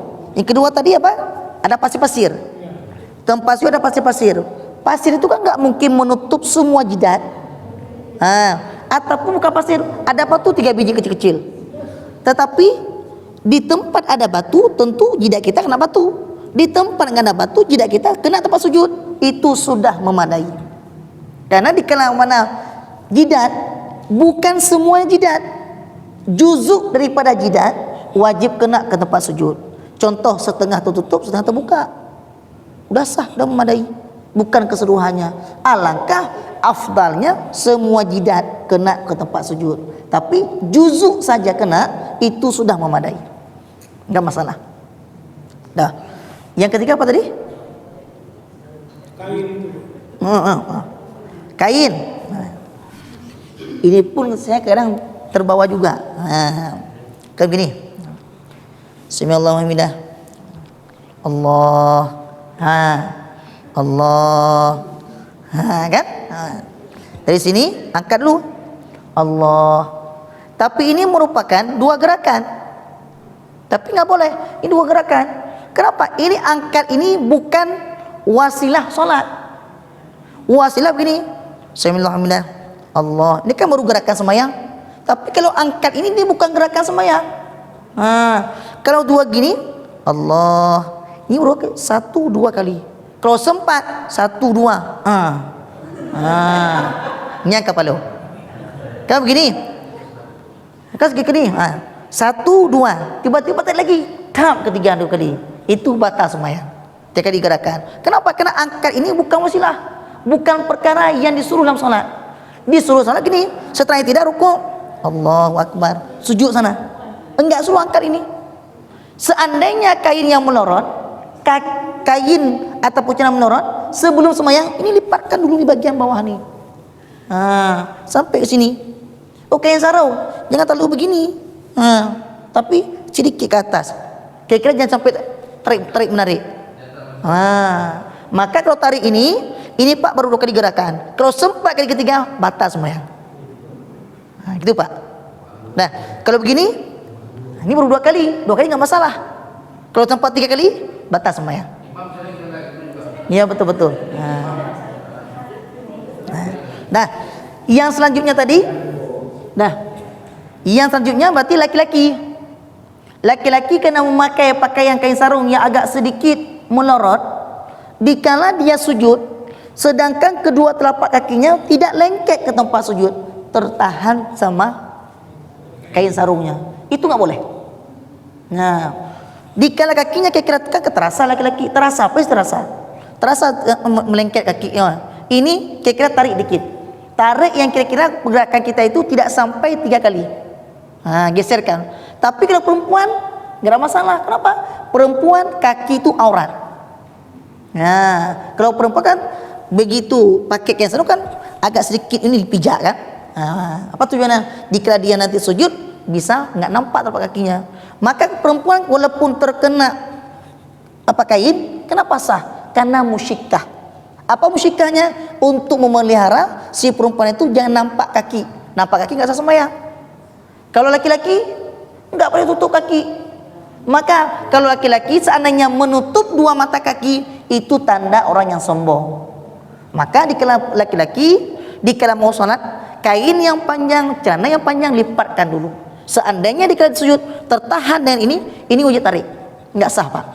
tadi apa? Ada pasir-pasir. Tempat sujud ada pasir-pasir. Pasir itu kan nggak mungkin menutup semua jidat. Ataupun bukan pasir, ada batu 3 biji kecil-kecil. Tetapi di tempat ada batu, tentu jidat kita kena batu. Di tempat nggak ada batu, jidat kita kena tempat sujud. Itu sudah memadai. Karena di kalangan mana jidat, bukan semuanya jidat. Juzuk daripada jidat wajib kena ke tempat sujud. Contoh setengah tertutup, setengah terbuka. Udah sah, udah memadai. Bukan keseluruhannya. Alangkah afdalnya semua jidat kena ke tempat sujud. Tapi juzuk saja kena, itu sudah memadai. Enggak masalah. Dah. Yang ketiga apa tadi? Kain. Kain. Ini pun saya kadang terbawa juga. Kan gini. Bismillahirrahmanirrahim. Allah. Allah. Kan? Dari sini angkat dulu. Allah. Tapi ini merupakan 2 gerakan. Tapi nggak boleh. Ini 2 gerakan. Kenapa? Ini angkat ini bukan wasilah solat. Wasilah begini. Bismillahirrahmanirrahim. Allah. Ini kan baru gerakan semayang. Tapi kalau angkat ini dia bukan gerakan semayang. Kalau 2 gini, Allah. Ini baru 1-2 kali. Kalau sempat 1-2. Ini angkat kepala. Kalau begini. Kan segini. 1-2. Tiba-tiba tak lagi. Tap ketiga 2 kali. Itu batal semayang. 3 kali gerakan. Kenapa? Karena angkat ini bukan wasilah. bukan perkara yang disuruh dalam salat. Disuruh salat gini, setelah tidak rukuk, Allahu Akbar, sujud sana. Enggak suruh angkat ini. Seandainya kain yang melorot, kain ataupun celana melorot, sebelum sembahyang ini lipatkan dulu di bagian bawah nih. Sampai ke sini. Oh, kain sarung, jangan terlalu begini. Tapi sedikit ke atas. Kira-kira jangan sampai tarik menarik. Maka kalau tarik ini Pak baru 2 kali gerakan. Kalau sempat kali ketiga batas sembahyang. Gitu Pak. Nah, kalau begini ini baru 2 kali. 2 kali nggak masalah. Kalau sempat 3 kali batas sembahyang. Iya betul. Nah, yang selanjutnya tadi. Nah, yang selanjutnya berarti laki-laki. Laki-laki kena memakai pakaian kain sarung yang agak sedikit melorot dikala dia sujud, sedangkan kedua telapak kakinya tidak lengket ke tempat sujud, tertahan sama kain sarungnya. Itu nggak boleh. Nah, dikala kakinya kira-kira terasa laki-laki, terasa apa sih terasa melengket kakinya. Ini kira-kira tarik dikit. Tarik yang kira-kira pergerakan kita itu tidak sampai 3 kali. Geserkan. Tapi kalau perempuan nggak ada masalah. Kenapa? Perempuan kaki itu aurat. Nah, kalau perempuan kan begitu pakai kain sarung kan agak sedikit ini dipijak kan. Apa tujuannya? Jika dia nanti sujud bisa nggak nampak telapak kakinya. Maka perempuan walaupun terkena kain, kenapa sah? Karena musyikah. Apa musyikahnya? Untuk memelihara si perempuan itu jangan nampak kaki. Nampak kaki nggak sah sembahyang. Kalau laki-laki nggak boleh tutup kaki. Maka kalau laki-laki seandainya menutup 2 mata kaki, itu tanda orang yang sombong. Maka dikala laki-laki dikala mau sholat, kain yang panjang, celana yang panjang lipatkan dulu. Seandainya dikala sujud tertahan dengan ini wajib tarik, nggak sah Pak.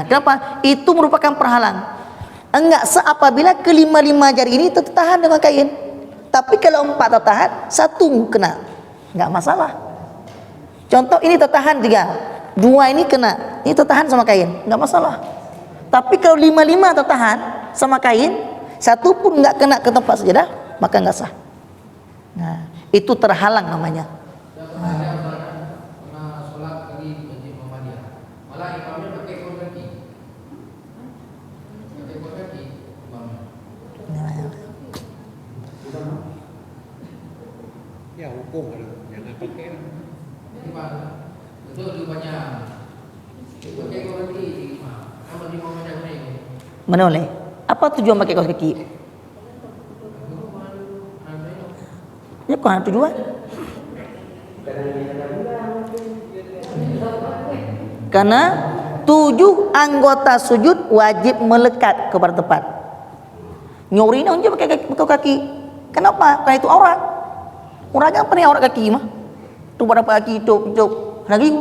Kenapa? Itu merupakan perhalang. Enggak sah apabila kelima-lima jari ini tertahan dengan kain. Tapi kalau 4 tertahan, 1 kena, nggak masalah. Contoh ini tertahan 3, 2 ini kena, ini tertahan sama kain, nggak masalah. Tapi kalau 5 tertahan sama kain, 1 pun nggak kena ke tempat sajadah, maka nggak sah. Nah, itu terhalang namanya. Sholat di Masjid Muhammadiyah, malah imamnya pakai kaos kaki. Ya hukum ada, jangan pakai. Jadi Pak, itu lebih banyak. Pakai kaos kaki, sama di Muhammadiyah ini. Mana boleh? Apa tujuan pakai kaos kaki? Ya kok ada tujuan? Karena 7 anggota sujud wajib melekat kepada tempat. Nyuri aja pakai kaki. Kenapa? Karena itu aurat. Orang jangan pernah aurat kaki mah. Tu pada kaki hidup lagi.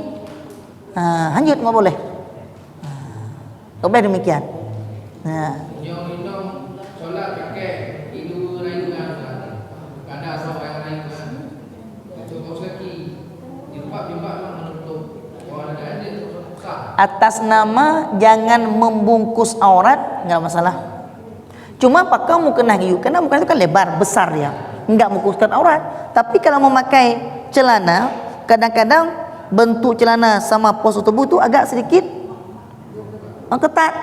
Lanjut nggak boleh. Tak boleh demikian. Yang sholat pakai itu rayuan, kada sama yang rayuan. Itu kaos kaki. Jilbab menutup. Kalau ada itu sah. Atas nama jangan membungkus aurat nggak masalah. Cuma apa kamu kena hiu? Karena muka itu kan lebar, besar ya, nggak membungkuskan aurat. Tapi kalau memakai celana, kadang-kadang bentuk celana sama postur tubuh itu agak sedikit ketat.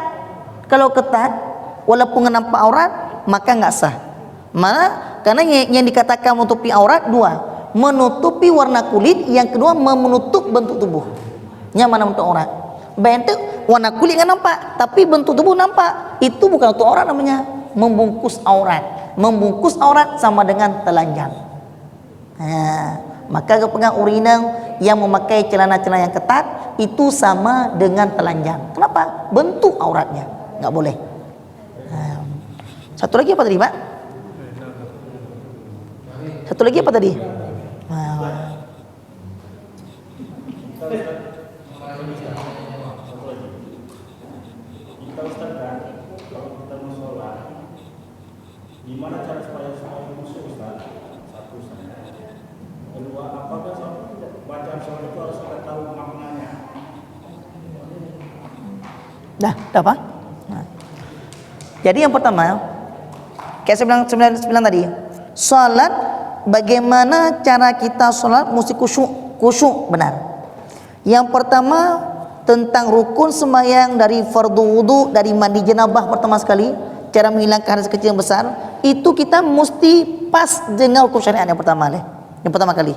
Kalau ketat, walaupun nampak aurat, maka nggak sah. Mana? Karena yang dikatakan menutupi aurat 2, menutupi warna kulit, yang kedua menutup bentuk tubuh. Yang mana bentuk aurat? Bentuk warna kulit nggak nampak, tapi bentuk tubuh nampak. Itu bukan untuk aurat namanya, membungkus aurat. Membungkus aurat sama dengan telanjang. Maka kepegang urinang yang memakai celana-celana yang ketat itu sama dengan telanjang. Kenapa? Bentuk auratnya, nggak boleh. Satu lagi apa tadi Pak? Satu lagi apa tadi? Kita Ustaz kan, kalau kita mau sholat, gimana cara supaya semua khusyuk Ustaz? Satu Ustaz. Kedua, apakah bacaan sholat itu harus kita tahu maknanya? Dah apa? Jadi yang pertama, Kayak sembilan tadi. Salat, bagaimana cara kita salat mesti khusyuk benar. Yang pertama tentang rukun sembahyang dari fardu wudu, dari mandi janabah pertama sekali, cara menghilangkan hadas kecil yang besar, itu kita mesti pas dengan rukun syariat yang pertama kali.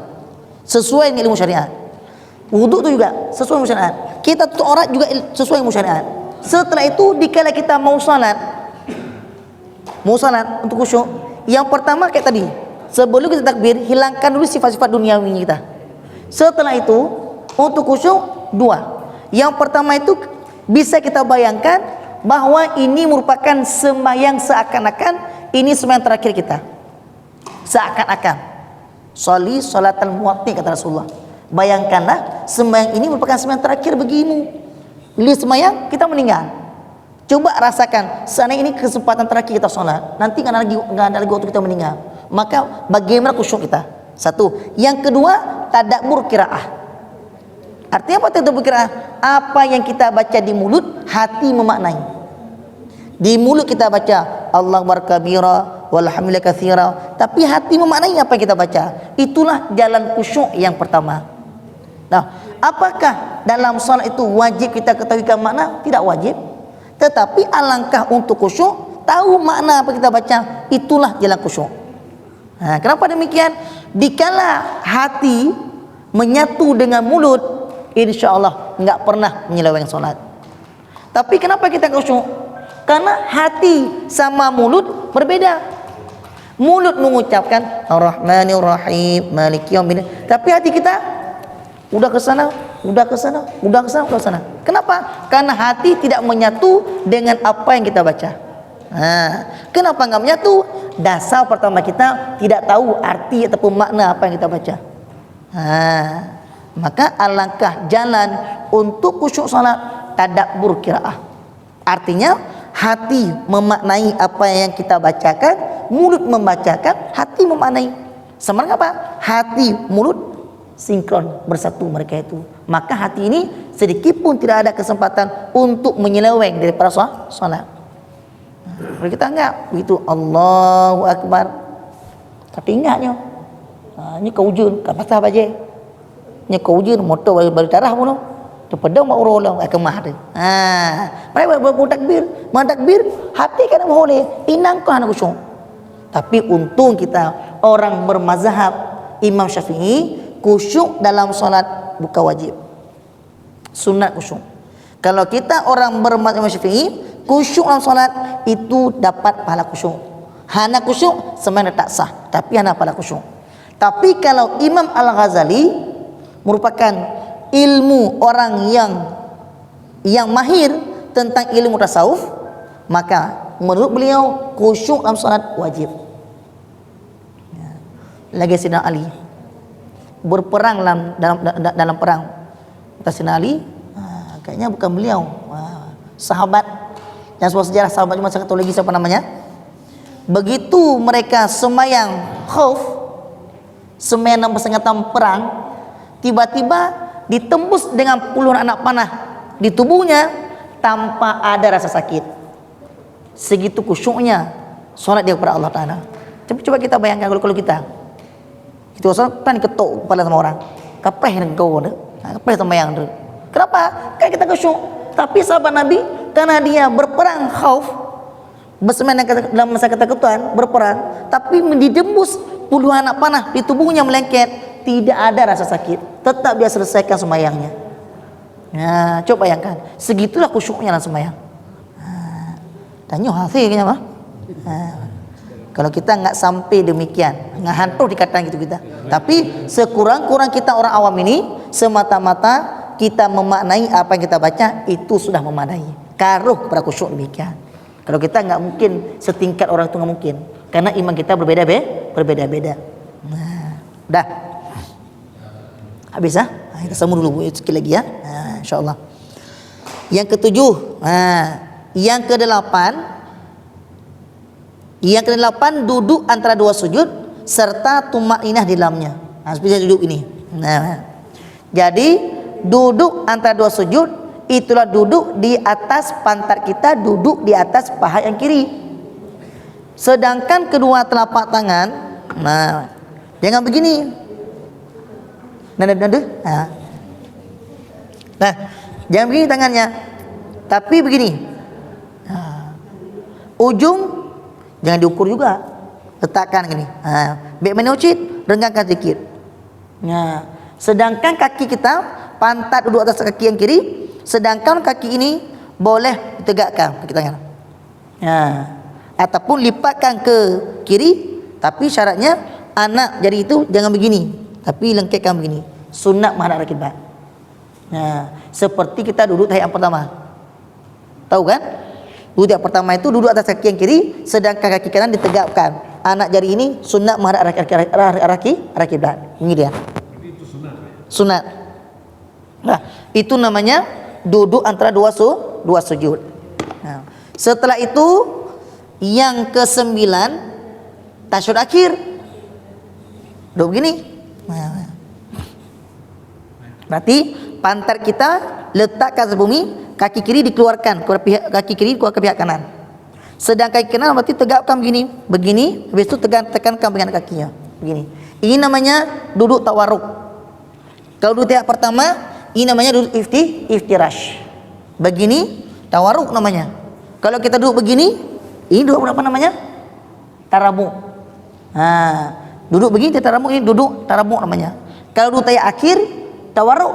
Sesuai dengan ilmu syariat. Wudu itu juga sesuai ilmu syariat. Kita tutup aurat juga sesuai ilmu syariat. Setelah itu dikala kita mau salat untuk khusyuk, yang pertama kayak tadi, sebelum kita takbir, hilangkan dulu sifat-sifat duniawi kita. Setelah itu untuk khusyuk dua. Yang pertama itu bisa kita bayangkan bahwa ini merupakan sembahyang seakan-akan ini sembahyang terakhir kita. Seakan-akan. Sholli sholatan muwatti kata Rasulullah. Bayangkanlah sembahyang ini merupakan sembahyang terakhir bagimu. Bila sembahyang kita meninggal. Coba rasakan, seandainya ini kesempatan terakhir kita sholat, nanti nggak ada lagi waktu kita meninggal. Maka bagaimana khusyuk kita? Satu. Yang kedua, tadabbur qiraah. Artinya apa tadabbur qiraah? Apa yang kita baca di mulut, hati memaknai. Di mulut kita baca Allahu akbar kabira walhamdulillah katsira, tapi hati memaknai apa yang kita baca. Itulah jalan khusyuk yang pertama. Nah, apakah dalam salat itu wajib kita ketahuikan makna? Tidak wajib. Tetapi alangkah untuk khusyuk, tahu makna apa kita baca, itulah jalan khusyuk. Nah, kenapa demikian? Dikala hati menyatu dengan mulut, insya Allah enggak pernah menyeleweng solat. Tapi kenapa kita khusyuk? Karena hati sama mulut berbeda. Mulut mengucapkan Ar-Rahmanir Rahim, Maliki Yaumiddin, tapi hati kita udah ke sana. Kenapa? Karena hati tidak menyatu dengan apa yang kita baca. Kenapa enggak menyatu? Dasar pertama kita tidak tahu arti ataupun makna apa yang kita baca. Maka alangkah jalan untuk khusyuk salat tadabbur qiraah. Artinya hati memaknai apa yang kita bacakan, mulut membacakan, hati memaknai. Sama dengan apa? Hati, mulut sinkron, bersatu mereka itu. Maka hati ini sedikit pun tidak ada kesempatan untuk menyeleweng daripada salat. Kalau kita enggak begitu, Allahu Akbar, tapi ingatnya ini kau ujun kat pasal baje, ini kau ujun motor balik darah pun terpedang mak urang kemah dia. Mereka bertakbir, hati kan boleh inang kau anak khusyuk. Tapi untung kita orang bermazhab Imam Syafi'i, khusyuk dalam salat bukan wajib, sunat khusyuk. Kalau kita orang bermazhab Imam Syafi'i, khusyuk dalam salat itu dapat pahala khusyuk. Hana khusyuk sebenarnya tak sah, tapi hana pahala khusyuk. Tapi kalau Imam Al-Ghazali merupakan ilmu orang yang mahir tentang ilmu tasawuf, maka menurut beliau khusyuk dalam salat wajib. Lagi Sayyidina Ali berperang dalam perang atas Sayyidina Ali, kayaknya bukan beliau, sahabat yang sebuah sejarah, sahabat cuma saya tahu lagi siapa namanya. Begitu mereka sembahyang khauf, sembahyang dalam peringatan perang, tiba-tiba ditembus dengan puluhan anak panah di tubuhnya tanpa ada rasa sakit. Segitu khusyuknya solat dia kepada Allah Ta'ala. Coba kita bayangkan kalau kita solat kan ketuk kepala sama orang, kapeh engkau dah, kapeh sembahyang tu. Kenapa? Kan kita khusyuk. Tapi sahabat Nabi, karena dia berperang khauf, bersembahyang dalam masa ketakutan, berperang, tapi didembus puluhan anak panah di tubuhnya melengket, tidak ada rasa sakit, tetap dia selesaikan sembahyangnya. Coba bayangkan, segitulah khusyuknya dalam sembahyang. Tanya hasilnya mah. Kalau kita enggak sampai demikian, enggak hantu dikatakan gitu kita. Tapi sekurang-kurang kita orang awam ini semata-mata kita memaknai apa yang kita baca, itu sudah memadai. Karuh kepada khusyuk demikian. Kalau kita enggak mungkin setingkat orang itu, enggak mungkin, karena iman kita berbeda-beda. Dah. Habis kita sambung dulu sikit lagi ya. Insyaallah. Yang ketujuh, yang kedelapan duduk antara dua sujud serta tumakninah di dalamnya. Seperti duduk ini. Jadi duduk antara dua sujud itulah duduk di atas pantat kita, duduk di atas paha yang kiri. Sedangkan kedua telapak tangan, nah, jangan begini. Nada. Nah, jangan begini tangannya, tapi begini. Ujung jangan diukur juga, letakkan gini. Baik menucit, renggangkan sedikit. Nah, sedangkan kaki kita, pantat duduk atas kaki yang kiri, sedangkan kaki ini boleh ditegakkan kaki tangan. Ataupun lipatkan ke kiri, tapi syaratnya anak jari itu jangan begini, tapi lengketkan begini. Sunat menghadap kiblat. Seperti kita duduk tahiyat pertama. Tahu kan? Duduk yang pertama itu duduk atas kaki yang kiri, sedangkan kaki kanan ditegakkan. Anak jari ini sunat menghadap arah kiblat. Ini dia. Itu sunat. Sunat. Nah, itu namanya duduk antara dua sujud. Nah, setelah itu yang ke-9 tasyahud akhir. Duduk begini. Nah, berarti pantat kita letakkan ke bumi, kaki kiri dikeluarkan kepada pihak kaki kiri ke pihak kanan. Sedang kaki kanan berarti tegakkan begini, habis itu tekankan bagian kakinya, begini. Ini namanya duduk tawarruk. Kalau duduk tahap pertama, ini namanya duduk iftirash. Begini tawarruk namanya. Kalau kita duduk begini, ini duduk apa namanya? Taramu. Duduk begini taramu, ini duduk taramu namanya. Kalau duduk tahap akhir, tawarruk.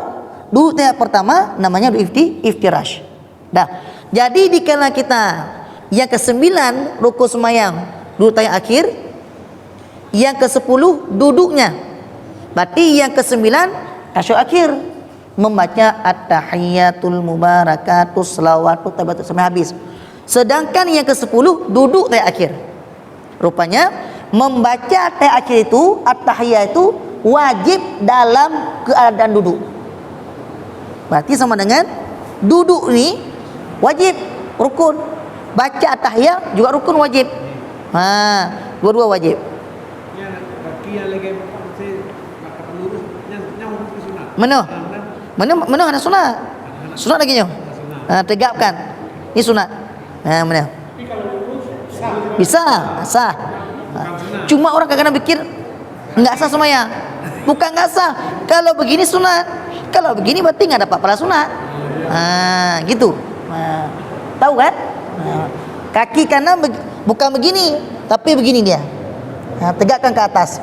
Duduk tahap pertama namanya duduk iftirash. Jadi dikala kita yang ke-9 rukun sembahyang duduk tahap akhir, yang ke-10 duduknya. Berarti yang ke-9 tasyahud akhir, membaca at-tahiyyatul mubarakatus shalawatut thayyibatut sampai habis. Sedangkan yang ke-10 duduk tahiyat akhir. Rupanya membaca tahiyat akhir itu, at-tahiyyah itu wajib dalam keadaan duduk. Berarti sama dengan duduk ni wajib, rukun. Baca at-tahiyyah juga rukun wajib. Dua-dua wajib. Yang kaki yang lagi makan lurus, yang hukum sunat. Mana ada sunat? Sunat lagi nyo. Tegapkan. Ini sunat. Mana? Tapi kalau lurus sah. Bisa, sah. Cuma orang kadang-kadang pikir enggak sah semuanya. Bukan enggak sah. Kalau begini sunat. Kalau begini berarti enggak dapat pahala sunat. Gitu. Tahu kan? Kaki kanan bukan begini, tapi begini dia. Tegakkan ke atas.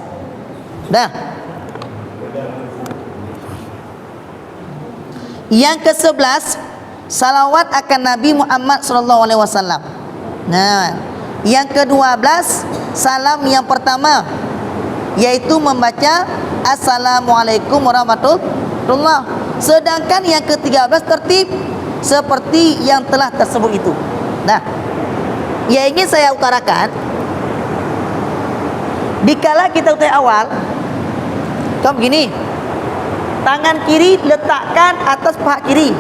Yang ke-11 salawat akan Nabi Muhammad SAW. Yang ke-12 salam yang pertama, yaitu membaca Assalamualaikum warahmatullahi. Sedangkan yang ke-13 tertib seperti yang telah tersebut itu. Yang ingin saya utarakan, dikala kita utai awal, kamu begini, tangan kiri letakkan atas paha kiri,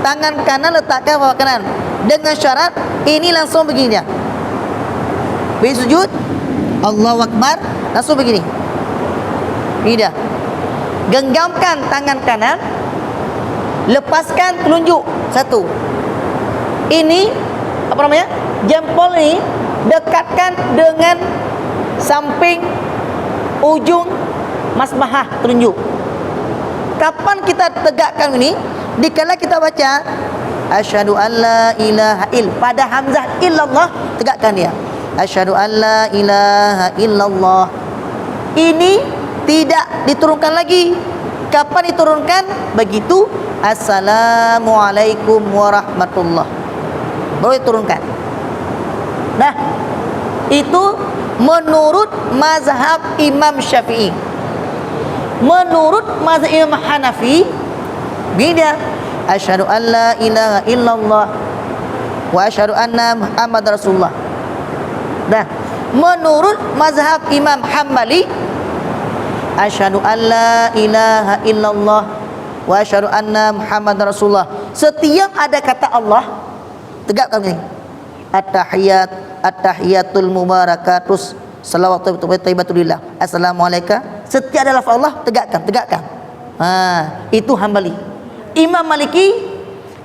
tangan kanan letakkan paha kanan, dengan syarat ini langsung begini dia. Bila sujud, Allahu Akbar, langsung begini. Ini dia. Genggamkan tangan kanan, lepaskan telunjuk satu. Ini apa namanya? Jempol ini dekatkan dengan samping ujung masbahah telunjuk. Kapan kita tegakkan ini? Dikala kita baca asyhadu alla ilaha pada hamzah illallah, tegakkan dia. Asyhadu alla ilaha illallah. Ini tidak diturunkan lagi. Kapan diturunkan? Begitu assalamualaikum warahmatullahi, baru diturunkan. Itu menurut mazhab Imam Syafi'i. Menurut mazhab Imam Hanafi, beda. Asyhadu an la ilaha illallah wa asyhadu anna Muhammadar Rasulullah. Menurut mazhab Imam Hambali, asyhadu an la ilaha illallah wa asyhadu anna Muhammadar Rasulullah. Setiap ada kata Allah, tegakkan ini. At-tahiyyatul mubarakatus salawatu thayyibatulillah. Assalamualaikum. Setiap ada lafaz Allah, tegakkan. Itu Hambali. Imam Maliki,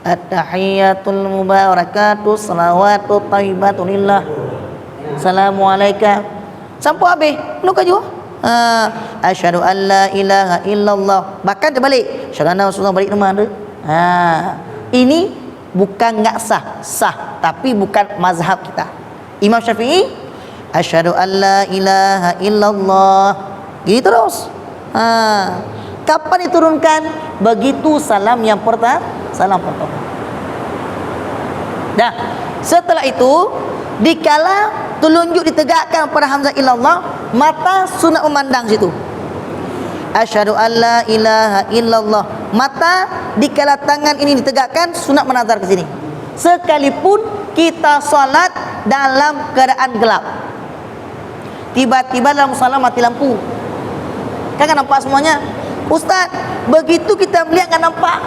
at-tahiyyatul mubarakatus salawatu thayyibatulillah. Assalamualaikum. Sampai habis. Lu kan juga. Asyhadu an la ilaha illallah. Bahkan terbalik. Asyhadu anna Rasulullah, balik rumah tu. Ini bukan enggak sah, sah, tapi bukan mazhab kita. Imam Syafi'i asyhadu an la ilaha illallah. Gitu terus. Kapan diturunkan? Begitu salam yang pertama, salam pertama. Dah, setelah itu dikala telunjuk ditegakkan pada hamzah illallah, mata sunat memandang situ. Asyhadu an la ilaha illallah. Mata dikala tangan ini ditegakkan sunat menazar ke sini. Sekalipun kita solat dalam keadaan gelap. Tiba-tiba dalam solat mati lampu. Kan nampak semuanya. Ustaz, begitu kita melihat enggak nampak.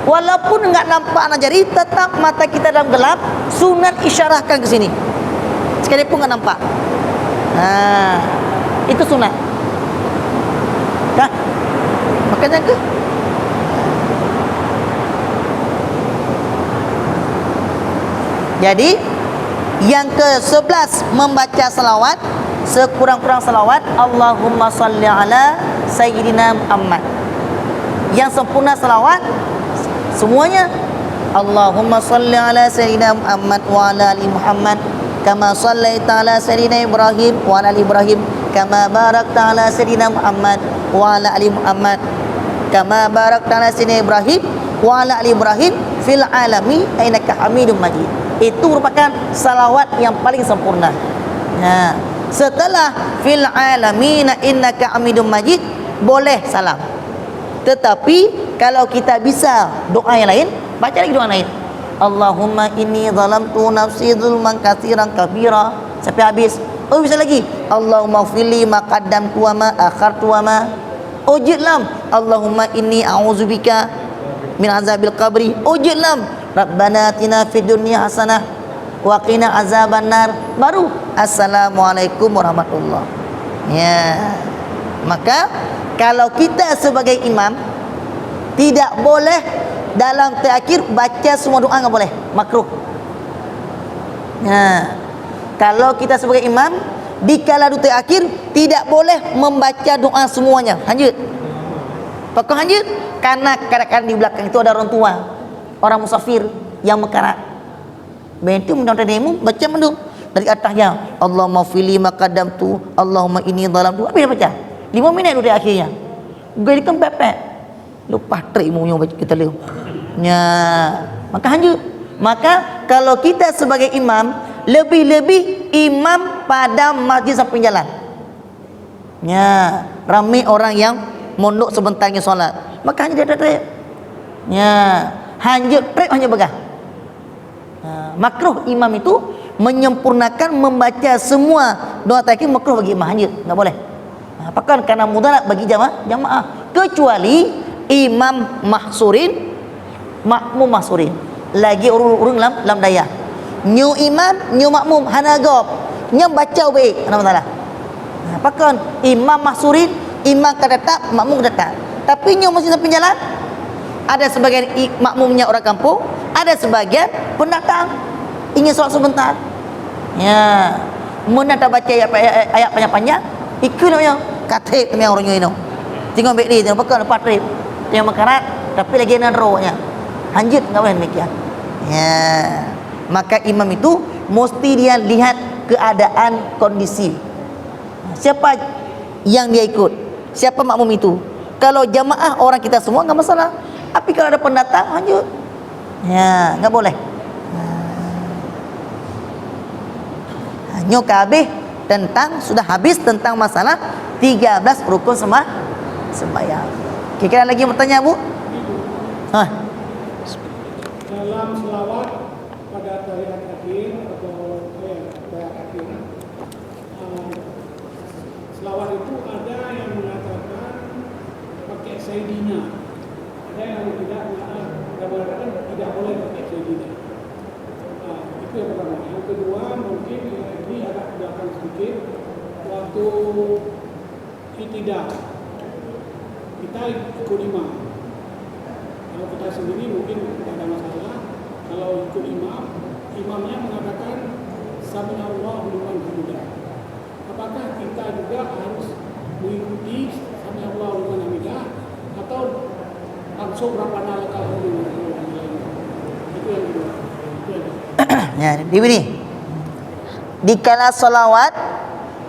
Walaupun enggak nampak anak jari, tetap mata kita dalam gelap, sunat isyarahkan ke sini. Sekalipun enggak nampak. Itu sunat. Dah. Makanya ke jadi yang ke-11 membaca salawat, sekurang-kurang salawat Allahumma salli ala Sayyidina Muhammad. Yang sempurna salawat semuanya Allahumma salli ala Sayyidina Muhammad wa ala ali Muhammad kama sallaita ala Sayyidina Ibrahim wa ala ali Ibrahim kama barakta ala Sayyidina Muhammad wa ala ali Muhammad kama barakta ala Sayyidina Ibrahim wa ala ali Ibrahim fil alami innaka Hamidum Majid. Itu merupakan salawat yang paling sempurna. Setelah fil alamin innaka Hamidum Majid boleh salam. Tetapi kalau kita bisa doa yang lain, baca lagi doa lain. Allahumma inni zalamtu nafsi zulman katsiran kabira sampai habis. Oh, bisa lagi. Allahumma fili ma qaddamtu wa ma akhartu wa ma ujidlam. Allahumma inni a'udzubika min azabil qabri. Ujidlam. Rabbana atina fid dunya hasanah wa qina azabannar. Baru assalamualaikum warahmatullahi. Ya. Maka kalau kita sebagai imam tidak boleh dalam terakhir baca semua doa, enggak boleh, makruh. Kalau kita sebagai imam di kala doa akhir tidak boleh membaca doa semuanya, lanjut. Pokok lanjut, karena kadang-kadang di belakang itu ada orang tua, orang musafir yang mekarat. Bentuk menonton demo baca mendung dari atasnya Allahumma fili ma qaddamtu Allahumma inni zalamtu. Apa dia baca? 5 minit doa akhirnya. Gue kan pepek. Lupa trik munyo baca kita lihat. Maka lanjut. Maka kalau kita sebagai imam, lebih-lebih imam pada masjid samping jalan. Ramai orang yang mondok sebentarnya solat. Maka hanya dia trik. Hanya trik hanya begah. Makruh imam itu menyempurnakan membaca semua doa terakhir, makruh bagi imam, hanya enggak boleh. Apakah karena mudarat bagi jamaah, kecuali imam mahsurin, makmum mahsurin, lagi urung lam daya, nyu imam nyu makmum hanagop nyu baca baik ana masalah. Apakah imam mahsurin, imam kedatang, makmum kedatang, tapi nyu masih sampai jalan. Ada sebagian makmumnya orang kampung, ada sebagian pendatang ingin solat sebentar. Mun nak baca ayat panjang-panjang, ikut namanya katib kena orangnya itu. Tengok baik dia, tengok pakai patrip. Tengok makarat, tapi lagi nak rohnya. Lanjut enggak boleh demikian. Maka imam itu mesti dia lihat keadaan kondisi. Siapa yang dia ikut? Siapa makmum itu? Kalau jamaah orang kita semua enggak masalah. Tapi kalau ada pendatang, lanjut. Enggak boleh. Hanya habis tentang sudah habis tentang masalah 13 rukun sembahyang. Kira-kira lagi bertanya, Bu? Dalam selawat pada tahiyat akhir atau tahiyat akhir, selawat itu ada yang mengatakan pakai Sayyidina, ada yang mengatakan tidak boleh pakai Sayyidina. Itu yang pertama. Yang kedua, mungkin ini agak belakang sedikit, waktu itidah kita ikut imam. Kalau kita sendiri mungkin tidak ada masalah. Kalau ikut imam, imamnya mengatakan Sami Allahu liman hamidah. Apakah kita juga harus mengikuti Sami Allahu liman hamidah atau langsung Rabbana lakal hamdu? Itu yang kedua. Ya, begini. Di kala salawat,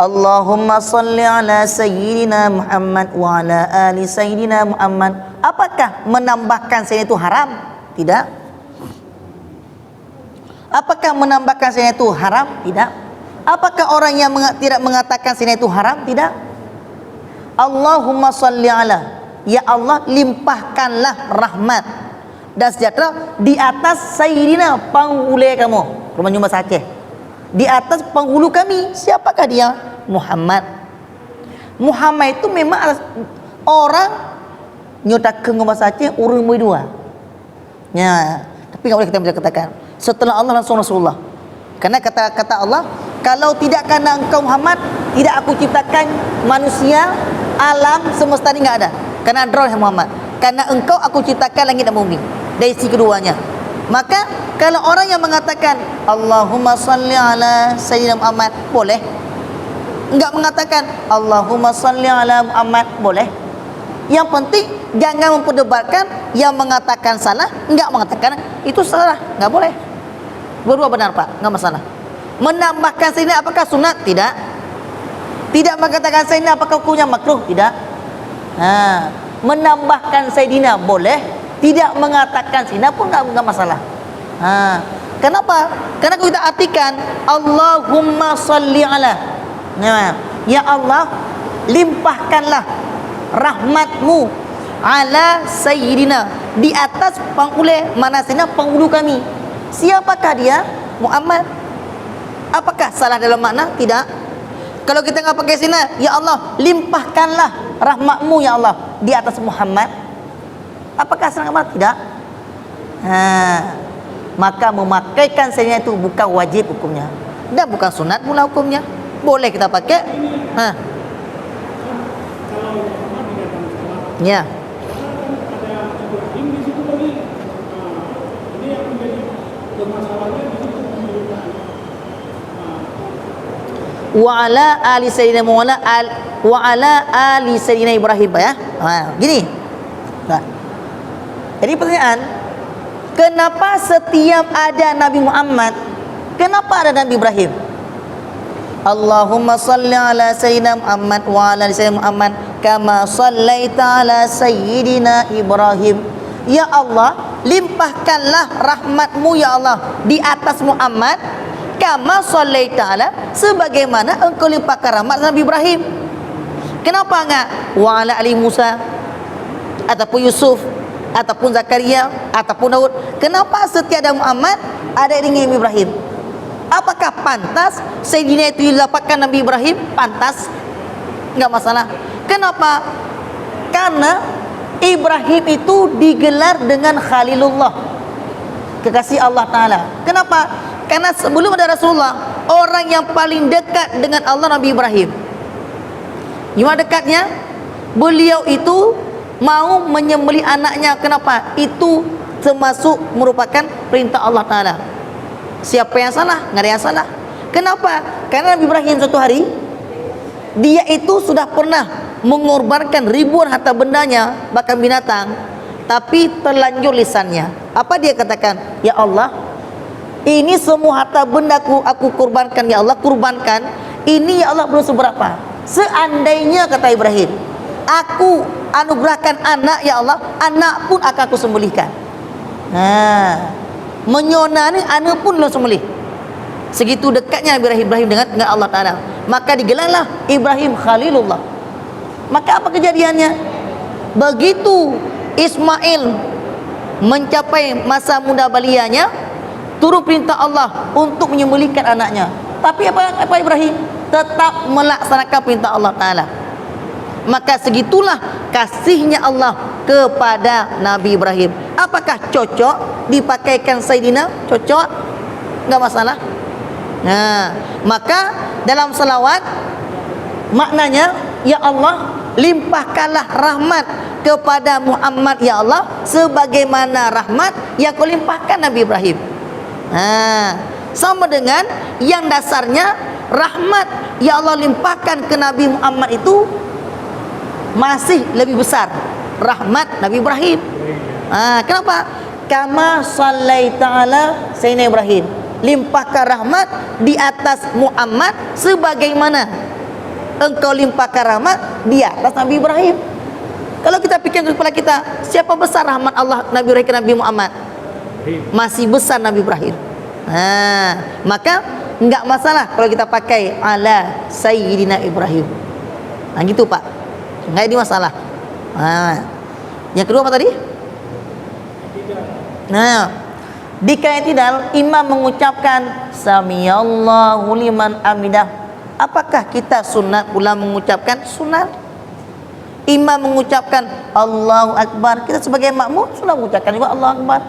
Allahumma salli ala sayyidina Muhammad wa ala ali sayyidina Muhammad. Apakah menambahkan sayyidina itu haram? Tidak. Apakah menambahkan sayyidina itu haram? Tidak. Apakah orang yang tidak mengatakan sayyidina itu haram? Tidak. Allahumma salli ala, ya Allah limpahkanlah rahmat dan sejahtera di atas sayyidina penghulu kamu. Rumah Jumlah Aceh. Di atas penghulu kami. Siapakah dia? Muhammad. Muhammad itu memang orang nyotakeun bahasa Aceh urang mui dua. Ya, tapi enggak boleh kita bisa katakan setelah Allah langsung Rasulullah. Karena kata Allah, kalau tidak karena engkau Muhammad, tidak aku ciptakan manusia, alam semesta ini enggak ada. Karena adrol Muhammad. Karena engkau aku ciptakan langit dan bumi. Dari sisi keduanya. Maka kalau orang yang mengatakan Allahumma salli ala sayyidina Muhammad, boleh. Enggak mengatakan Allahumma salli ala Muhammad, boleh. Yang penting jangan memperdebatkan yang mengatakan salah, enggak mengatakan itu salah, enggak boleh. Berdua benar Pak, enggak masalah. Menambahkan sayyidina apakah sunat? Tidak. Tidak mengatakan sayyidina apakah hukumnya makruh? Tidak. Nah, menambahkan sayyidina boleh. Tidak mengatakan sayyidina pun enggak masalah. Ha. Kenapa? Karena kita artikan Allahumma salli ala. Ya Allah, limpahkanlah rahmatmu ala sayyidina, di atas penghulu mana sayyidina penghulu kami. Siapakah dia? Muhammad. Apakah salah dalam makna? Tidak. Kalau kita enggak pakai sayyidina, ya Allah, limpahkanlah rahmatmu ya Allah di atas Muhammad. Apakah salah makna? Tidak. Maka memakaikan sayyidina itu bukan wajib hukumnya dan bukan sunat pula hukumnya. Boleh kita pakai. Kalau Muhammad dikatakan salah, Ya. ada Ibrahim di situ lagi. Ini yang menjadi permasalahannya di situ pemilihan. Wa ala ali sayyidina wa ala ali sayyidina Ibrahim ya. Gini. Nah. Jadi pertanyaan, kenapa setiap ada Nabi Muhammad, kenapa ada Nabi Ibrahim? Allahumma salli ala sayyidina Muhammad wa ala ali sayyidina Muhammad kama sallaita ala sayyidina Ibrahim. Ya Allah, limpahkanlah rahmatmu ya Allah di atas Muhammad kama sallaita ala, sebagaimana engkau limpahkan rahmat Nabi Ibrahim. Kenapa enggak wa ala ali Musa ataupun Yusuf ataupun Zakaria ataupun Daud? Kenapa setiap ada Muhammad ada dengan Ibrahim? Apakah pantas sayyidina itu dilapatkan Nabi Ibrahim? Pantas, enggak masalah. Kenapa? Karena Ibrahim itu digelar dengan Khalilullah, kekasih Allah Ta'ala. Kenapa? Karena sebelum ada Rasulullah, orang yang paling dekat dengan Allah Nabi Ibrahim. Gimana dekatnya? Beliau itu mau menyembelih anaknya. Kenapa? Itu termasuk merupakan perintah Allah Ta'ala. Siapa yang salah? Nggak ada yang salah. Kenapa? Karena Nabi Ibrahim suatu hari, dia itu sudah pernah mengorbankan ribuan harta bendanya, bahkan binatang, tapi terlanjur lisannya. Apa dia katakan? Ya Allah, ini semua harta bendaku aku kurbankan ya Allah, kurbankan. Ini ya Allah belum seberapa. Seandainya kata Ibrahim, aku anugerahkan anak ya Allah, anak pun akan aku sembelihkan. Menyonani anak pun belum sembelih. Segitu dekatnya Ibrahim dengan Allah Ta'ala. Maka digelarlah Ibrahim Khalilullah. Maka apa kejadiannya? Begitu Ismail mencapai masa muda balianya, turun perintah Allah untuk menyembelihkan anaknya. Tapi apa Ibrahim? Tetap melaksanakan perintah Allah Ta'ala. Maka segitulah kasihnya Allah kepada Nabi Ibrahim. Apakah cocok dipakaikan Sayyidina? Cocok, enggak masalah. Nah, maka dalam salawat maknanya, ya Allah, limpahkanlah rahmat kepada Muhammad ya Allah sebagaimana rahmat yang kau limpahkan Nabi Ibrahim. sama dengan yang dasarnya rahmat yang Allah limpahkan ke Nabi Muhammad itu masih lebih besar rahmat Nabi Ibrahim. Kenapa? Kama sallaita ala Sayyidina Ibrahim, limpahkan rahmat di atas Muhammad sebagaimana engkau limpahkan rahmat di atas Nabi Ibrahim. Kalau kita pikir kepala kita, siapa besar rahmat Allah Nabi Ibrahim ke Nabi Muhammad? Masih besar Nabi Ibrahim. Maka enggak masalah kalau kita pakai ala Sayyidina Ibrahim. Gitu Pak, enggak ada masalah. Yang kedua apa tadi? Di i'tidal imam mengucapkan Samiyallahu liman hamidah. Apakah kita sunat pula mengucapkan? Sunat. Imam mengucapkan Allahu Akbar, kita sebagai makmum sunat mengucapkan juga Allahu Akbar.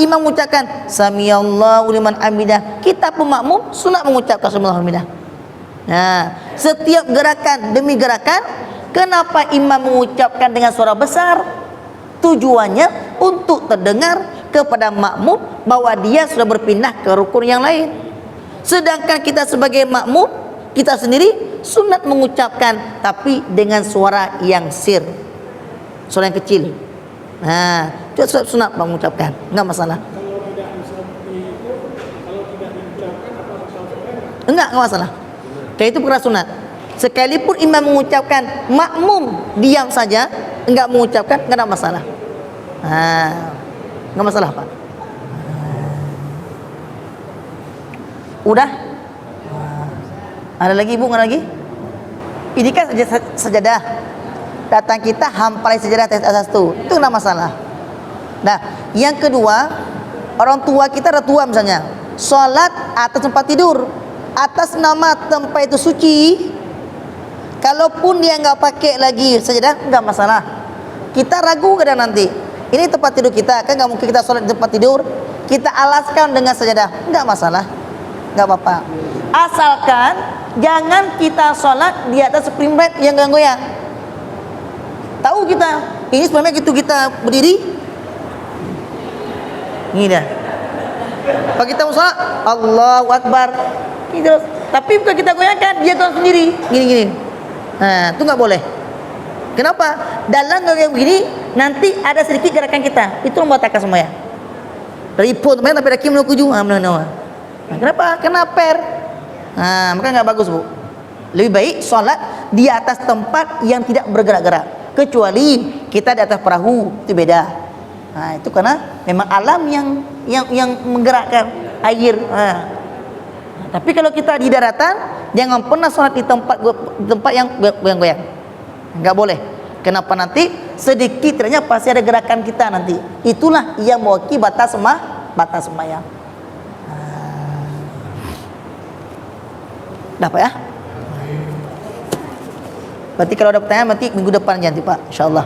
Imam mengucapkan Samiyallahu liman hamidah, kita pemakmum sunat mengucapkan Samiyallahu liman hamidah. Setiap gerakan demi gerakan, kenapa imam mengucapkan dengan suara besar? Tujuannya untuk terdengar kepada makmum bahwa dia sudah berpindah ke rukun yang lain. Sedangkan kita sebagai makmum, kita sendiri sunat mengucapkan tapi dengan suara yang sir, suara yang kecil. Itu sunat mengucapkan, enggak masalah. Kalau tidak seperti itu, kalau tidak diucapkan apa masalah? Enggak masalah. Kayak itu perkara sunat. Sekalipun imam mengucapkan, makmum diam saja, enggak mengucapkan, enggak ada masalah. Enggak masalah Pak. Udah? Ada lagi Ibu? Ada lagi? Ini kan sajadah. Datang kita hampalai sajadah atas itu enggak masalah. Nah, yang kedua, orang tua kita ada tua misalnya, sholat atas tempat tidur, atas nama tempat itu suci. Kalaupun dia nggak pakai lagi sajadah, nggak masalah. Kita ragu kadang nanti, ini tempat tidur kita, kan nggak mungkin kita sholat di tempat tidur, kita alaskan dengan sajadah, nggak masalah, nggak apa-apa. Asalkan jangan kita sholat di atas spring bed yang goyang-goyang. Tahu kita, ini sebenarnya gitu kita berdiri, ini dah. Kalau kita mau sholat, Allahu Akbar, gitu. Tapi bukan kita goyangkan, dia goyang sendiri, gini-gini. Itu nggak boleh. Kenapa? Dalam goyang begini nanti ada sedikit gerakan kita, itu membatalkan semuanya. Dari pun sampai dah kim menuju, kenapa? Kena per. Maka nggak bagus Bu. Lebih baik sholat di atas tempat yang tidak bergerak-gerak. Kecuali kita di atas perahu, itu beda. Itu karena memang alam yang menggerakkan air. Tapi kalau kita di daratan, jangan pernah sholat di tempat yang goyang-goyang. Enggak boleh. Kenapa? Nanti sedikit tidaknya pasti ada gerakan kita nanti. Itulah yang mewakili batas sembahyang. Dapat ya? Berarti kalau ada pertanyaan nanti minggu depan nanti Pak, insyaallah.